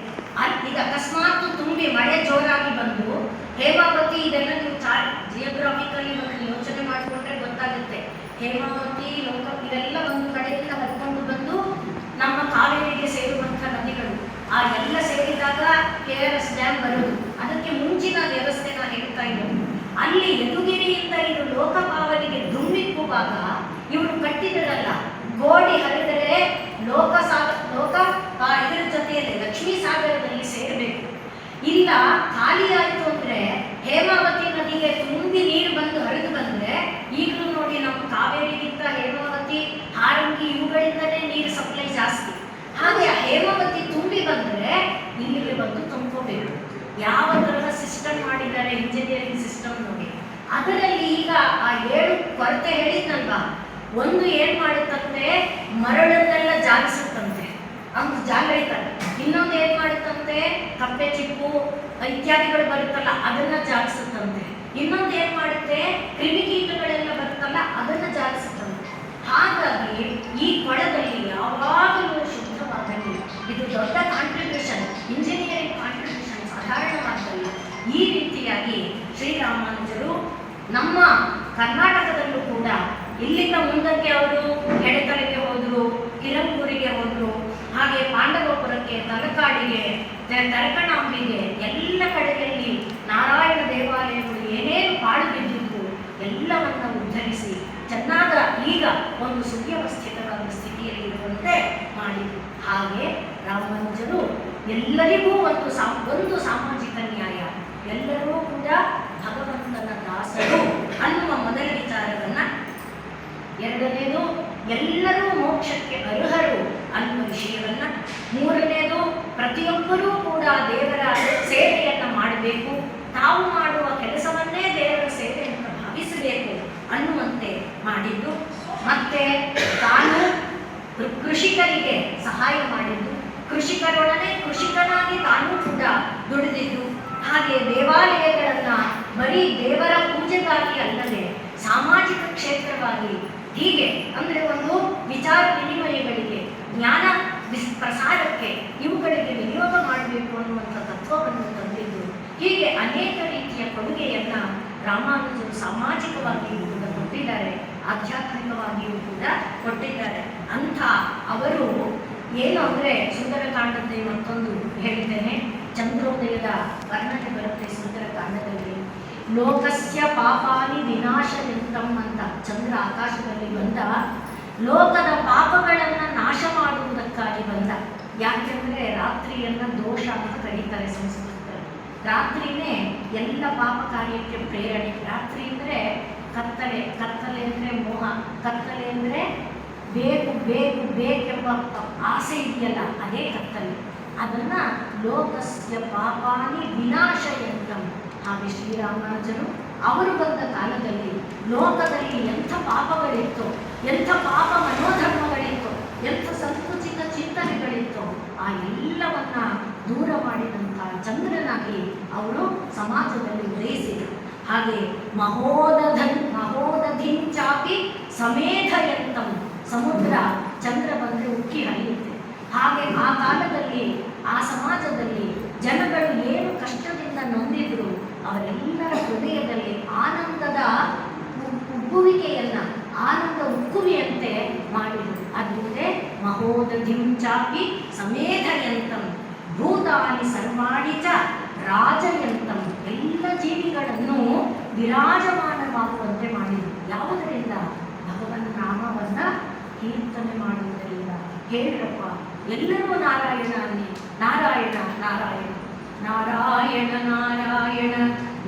ಈಗ ಅಕಸ್ಮಾತ್ ತುಂಬಿ ಮಳೆ ಜೋರಾಗಿ ಬಂದು ಹೇಮಾವತಿ, ಇದೆಲ್ಲ ನೀವು ಜಿಯೋಗ್ರಾಫಿಕಲಿ ಯೋಚನೆ ಮಾಡಿಕೊಂಡ್ರೆ ಗೊತ್ತಾಗುತ್ತೆ. ಹೇಮಾವತಿ, ಲೋಕ ಇವೆಲ್ಲ ಒಂದು ಕಡೆಯಿಂದ ಹರ್ಕೊಂಡು ಬಂದು ನಮ್ಮ ಕಾವೇರಿಗೆ ಸೇರುವಂಥ ನದಿಗಳು. ಆ ಎಲ್ಲ ಸೇರಿದಾಗ KRS ಡ್ಯಾಮ್ ಬರೋದು. ಅದಕ್ಕೆ ಮುಂಚಿನ ವ್ಯವಸ್ಥೆ ನಾನು ಹೇಳ್ತಾ ಇರೋದು. ಅಲ್ಲಿ ಯದುಗಿರಿಯಿಂದ ಇದು ಲೋಕಪಾವಲಿಗೆ ಧುಮ್ಮಿಕ್ಕುವಾಗ ಇವರು ಕಟ್ಟಿದರಲ್ಲ, ಗೋಡಿ ಹರಿದರೆ ಲೋಕ ಇದರ ಜೊತೆಯಲ್ಲಿ ಲಕ್ಷ್ಮೀ ಸಾಗರದಲ್ಲಿ ಸೇರಬೇಕು. ಇಲ್ಲ ಖಾಲಿಯಾಯಿತು ಅಂದರೆ ಹೇಮಾವತಿ ನದಿಗೆ ತುಂಬಿ ನೀರು ಬಂದು ಹರಿದು ಬಂದರೆ, ಈಗಲೂ ನೋಡಿ ನಮ್ಮ ಕಾವೇರಿಗಿಂತ ಹೇಮಾವತಿ, ಹಾರಂಗಿ ಇವುಗಳಿಂದಲೇ ನೀರು ಸಪ್ಲೈ ಜಾಸ್ತಿ. ಹಾಗೆ ಹೇಮಾವತಿ ತುಂಬಿ ಬಂದರೆ ಇಲ್ಲಿಗೆ ಬಂದು ತುಂಬ್ಕೋಬೇಕು. ಯಾವ ಥರದ ಸಿಸ್ಟಮ್ ಮಾಡಿದ್ದಾರೆ, ಇಂಜಿನಿಯರಿಂಗ್ ಸಿಸ್ಟಮ್ ನೋಡಿ. ಅದರಲ್ಲಿ ಈಗ ಆ 7 ಕೊರತೆ ಹೇಳಿದ್ನಲ್ವಾ, ಒಂದು ಏನು ಮಾಡುತ್ತಂತೆ, ಮರಳನ್ನೆಲ್ಲ ಜಾಲಿಸುತ್ತಂತೆ, ಅವ್ನು ಜಾಗೈತಾರೆ. ಇನ್ನೊಂದು ಏನು ಮಾಡುತ್ತಂತೆ, ಕಪ್ಪೆ ಚಿಪ್ಪು ಇತ್ಯಾದಿಗಳು ಬರುತ್ತಲ್ಲ ಅದನ್ನು ಜಾಲಿಸುತ್ತಂತೆ. ಇನ್ನೊಂದು ಏನು ಮಾಡುತ್ತೆ, ಕ್ರಿಮಿಕೀಟಗಳೆಲ್ಲ ಬರುತ್ತಲ್ಲ ಅದನ್ನು ಜಾಲಿಸುತ್ತಂತೆ. ಹಾಗಾಗಿ ಈ ಕೊಳದಲ್ಲಿ ಯಾವಾಗಲೂ ಶುದ್ಧವಾಗಲಿ. ಇದು ದೊಡ್ಡ ಕಾಂಟ್ರಿಬ್ಯೂಷನ್, ಇಂಜಿನಿಯರಿಂಗ್ ಕಾಂಟ್ರಿಬ್ಯೂಷನ್ ಸಾಧಾರಣವಾಗಲ್ಲ. ಈ ರೀತಿಯಾಗಿ ಶ್ರೀರಾಮಾನುಜರು ನಮ್ಮ ಕರ್ನಾಟಕದಲ್ಲೂ ಕೂಡ ಇಲ್ಲಿಂದ ಮುಂದಕ್ಕೆ ಅವರು ಎಡೆತಲೆಗೆ ಹೋದರು, ಕಿರಂಗೂರಿಗೆ ಹೋದರು, ಹಾಗೆ ಪಾಂಡವಪುರಕ್ಕೆ, ತಲಕಾಡಿಗೆ, ತರಕಣಾಂಬಿಗೆ, ಎಲ್ಲ ಕಡೆಯಲ್ಲಿ ನಾರಾಯಣ ದೇವಾಲಯಗಳು ಏನೇನು ಪಾಳು ಬಿದ್ದಿದ್ದು ಎಲ್ಲವನ್ನ ಉದ್ಧರಿಸಿ ಚೆನ್ನಾದ ಈಗ ಒಂದು ಸುವ್ಯವಸ್ಥಿತವಾದ ಸ್ಥಿತಿಯಲ್ಲಿ ಇರುವಂತೆ ಮಾಡಿದರು. ಹಾಗೆ ರಾಮಾನುಜರು ಎಲ್ಲರಿಗೂ ಒಂದು ಸಾಮಾಜಿಕ ನ್ಯಾಯ, ಎಲ್ಲರೂ ಕೂಡ ಭಗವಂತನ ದಾಸರು ಅನ್ನುವ ಮೊದಲ ವಿಚಾರವನ್ನು, ಎರಡನೇದು ಎಲ್ಲರೂ ಮೋಕ್ಷಕ್ಕೆ ಅರ್ಹರು ಅನ್ನುವ ವಿಷಯವನ್ನು, ಮೂರನೇದು ಪ್ರತಿಯೊಬ್ಬರೂ ಕೂಡ ದೇವರ ಸೇವೆಯನ್ನು ಮಾಡಬೇಕು, ತಾವು ಮಾಡುವ ಕೆಲಸವನ್ನೇ ದೇವರ ಸೇವೆ ಅಂತ ಭಾವಿಸಬೇಕು ಅನ್ನುವಂತೆ ಮಾಡಿದ್ದು. ಮತ್ತೆ ತಾನು ಕೃಷಿಕರಿಗೆ ಸಹಾಯ ಮಾಡಿದ್ದು, ಕೃಷಿಕರೊಡನೆ ಕೃಷಿಕನಾಗಿ ತಾನು ಕೂಡ ದುಡಿದಿದ್ದು. ಹಾಗೆ ದೇವಾಲಯಗಳನ್ನು ಬರೀ ದೇವರ ಪೂಜೆಗಾಗಿ ಅಲ್ಲದೆ ಸಾಮಾಜಿಕ ಕ್ಷೇತ್ರವಾಗಿ, ಹೀಗೆ ಅಂದರೆ ಒಂದು ವಿಚಾರ ವಿನಿಮಯಗಳಿಗೆ, ಜ್ಞಾನ ಪ್ರಸಾರಕ್ಕೆ, ಇವುಗಳಿಗೆ ವಿನಿಯೋಗ ಮಾಡಬೇಕು ಅನ್ನುವಂಥ ತತ್ವವನ್ನು ತಂದಿದ್ದು. ಹೀಗೆ ಅನೇಕ ರೀತಿಯ ಕೊಡುಗೆಯನ್ನು ರಾಮಾನುಜರು ಸಾಮಾಜಿಕವಾಗಿಯೂ ಕೂಡ ಕೊಟ್ಟಿದ್ದಾರೆ, ಆಧ್ಯಾತ್ಮಿಕವಾಗಿಯೂ ಕೂಡ ಕೊಟ್ಟಿದ್ದಾರೆ. ಅಂಥ ಅವರು ಏನು ಅಂದರೆ, ಸುಂದರಕಾಂಡದಲ್ಲಿ ಮತ್ತೊಂದು ಹೇಳಿದ್ದೇನೆ, ಚಂದ್ರೋದಯದ ವರ್ಣನೆ ಬರುತ್ತೆ ಸುಂದರಕಾಂಡದಲ್ಲಿ. ಲೋಕಸ್ಯ ಪಾಪಾನಿ ವಿನಾಶಯಂತಂ ಅಂತ ಚಂದ್ರ ಆಕಾಶದಲ್ಲಿ ಬಂದ, ಲೋಕದ ಪಾಪಗಳನ್ನು ನಾಶ ಮಾಡುವುದಕ್ಕಾಗಿ ಬಂದ. ಯಾಕೆಂದರೆ ರಾತ್ರಿಯನ್ನು ದೋಷ ಅಂತ ಕರೀತಾರೆ ಸಂಸ್ಕೃತದಲ್ಲಿ. ರಾತ್ರಿನೇ ಎಲ್ಲ ಪಾಪ ಕಾರ್ಯಕ್ಕೆ ಪ್ರೇರಣೆ. ರಾತ್ರಿ ಅಂದರೆ ಕತ್ತಲೆ, ಕತ್ತಲೆ ಅಂದರೆ ಮೋಹ, ಕತ್ತಲೆ ಅಂದರೆ ಬೇಕು ಬೇಕು ಬೇಕೆಂಬ ಆಸೆ ಇದೆಯಲ್ಲ, ಅದೇ ಕತ್ತಲೆ. ಅದನ್ನು ಲೋಕಸ್ಯ ಪಾಪಾನಿ ವಿನಾಶಯಂತಂ. ಹಾಗೆ ಶ್ರೀರಾಮಾನುಜರು ಅವರು ಬಂದ ಕಾಲದಲ್ಲಿ ಲೋಕದಲ್ಲಿ ಎಂಥ ಪಾಪಗಳಿತ್ತೋ, ಎಂಥ ಪಾಪ ಮನೋಧರ್ಮಗಳಿತ್ತೋ, ಎಂಥ ಸಂಕುಚಿತ ಚಿಂತನೆಗಳಿತ್ತೋ, ಆ ಎಲ್ಲವನ್ನ ದೂರ ಮಾಡಿದಂಥ ಚಂದ್ರನಾಗಿ ಅವರು ಸಮಾಜದಲ್ಲಿ ಉದಯಿಸಿದರು. ಹಾಗೆ ಮಹೋದಧಿಂಚಾಪಿ ಸಮೇಧಯಂತಂ. ಸಮುದ್ರ ಚಂದ್ರ ಬಂದರೆ ಉಕ್ಕಿ ಹರಿಯುತ್ತೆ. ಹಾಗೆ ಆ ಕಾಲದಲ್ಲಿ ಆ ಸಮಾಜದಲ್ಲಿ ಜನಗಳು ಏನು ಕಷ್ಟದಿಂದ ನೊಂದಿದ್ರು, ಅವರೆಲ್ಲರ ಹೃದಯದಲ್ಲಿ ಆನಂದದ ಉಕ್ಕುವಿಕೆಯನ್ನು, ಆನಂದ ಉಕ್ಕುವಿಯಂತೆ ಮಾಡಿದರು. ಅದರಿಂದ ಮಹೋದಧಿಂಚಾಪಿ ಸಮೇಧಯಂತಂ ಭೂತಾನಿ ಸರ್ವಾಣಿ ಚ ರಾಜಯಂತಂ. ಎಲ್ಲ ಜೀವಿಗಳನ್ನು ವಿರಾಜಮಾನವಾಗುವಂತೆ ಮಾಡಿದರು. ಯಾವುದರಿಂದ? ಭಗವನ್ ನಾಮವನ್ನು ಕೀರ್ತನೆ ಮಾಡುವುದರಿಂದ. ಹೇಳ್ರಪ್ಪ, ಎಲ್ಲರೂ ನಾರಾಯಣ ಅನ್ನಿ. ನಾರಾಯಣ ನಾರಾಯಣ ನಾರಾಯಣ ನಾರಾಯಣ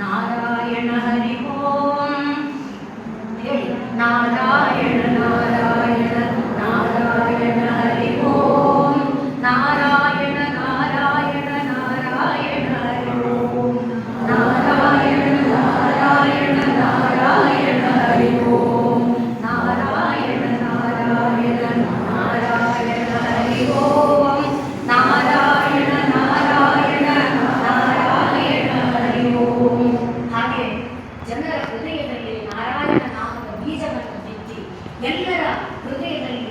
ನಾರಾಯಣ ಹರಿ ಓಂ ಹೇಳಿ. ನಾರಾಯಣ ನಾರಾಯಣ ನಾರಾಯಣ ಹರಿ ಓಂ. ನಾರಾಯಣ ನಾರಾಯಣ ನಾರಾಯಣ ಹರಿ ಓಂ. ನಾರಾಯಣ ನಾರಾಯಣ ನಾರಾಯಣ ಹರಿ ಓಂ. ನಾರಾಯಣ ನಾರಾಯಣ ನಾರಾಯಣ ಹರಿ ಓಂ. ನಾರಾಯಣ ನಾರಾಯಣ ನಾರಾಯಣ ಹರಿ ಓಂ. ಹಾಗೆ ಜನರ ಹೃದಯದಲ್ಲಿ ನಾರಾಯಣ ನಾಮದ ಬೀಜವನ್ನು ಬಿತ್ತಿ ಎಲ್ಲರ ಹೃದಯದಲ್ಲಿ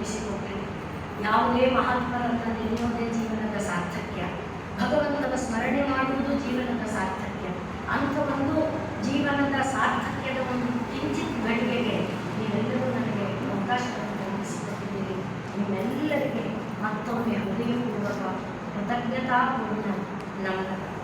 ಕಲ್ಪಿಸಿಕೊಟ್ರಿ. ಯಾವುದೇ ಮಹಾತ್ಮರನ್ನ ನೆನೆಯೋದೇ ಜೀವನದ ಸಾರ್ಥಕ್ಯ, ಭಗವಂತನ ಸ್ಮರಣೆ ಮಾಡುವುದು ಜೀವನದ ಸಾರ್ಥಕ್ಯ. ಅಂಥ ಒಂದು ಜೀವನದ ಸಾರ್ಥಕ್ಯದ ಒಂದು ಕಿಂಚಿತ್ ಗಳಿಗೆಗೆ ನೀವೆಲ್ಲರೂ ನನಗೆ ಅವಕಾಶವನ್ನು ಕಲ್ಪಿಸಿಕೊಟ್ಟಿದ್ದೀರಿ. ನಿಮ್ಮೆಲ್ಲರಿಗೆ ಮತ್ತೊಮ್ಮೆ ಹೃದಯಪೂರ್ವಕ ಕೃತಜ್ಞತಾಪೂರ್ಣ ನಮನ.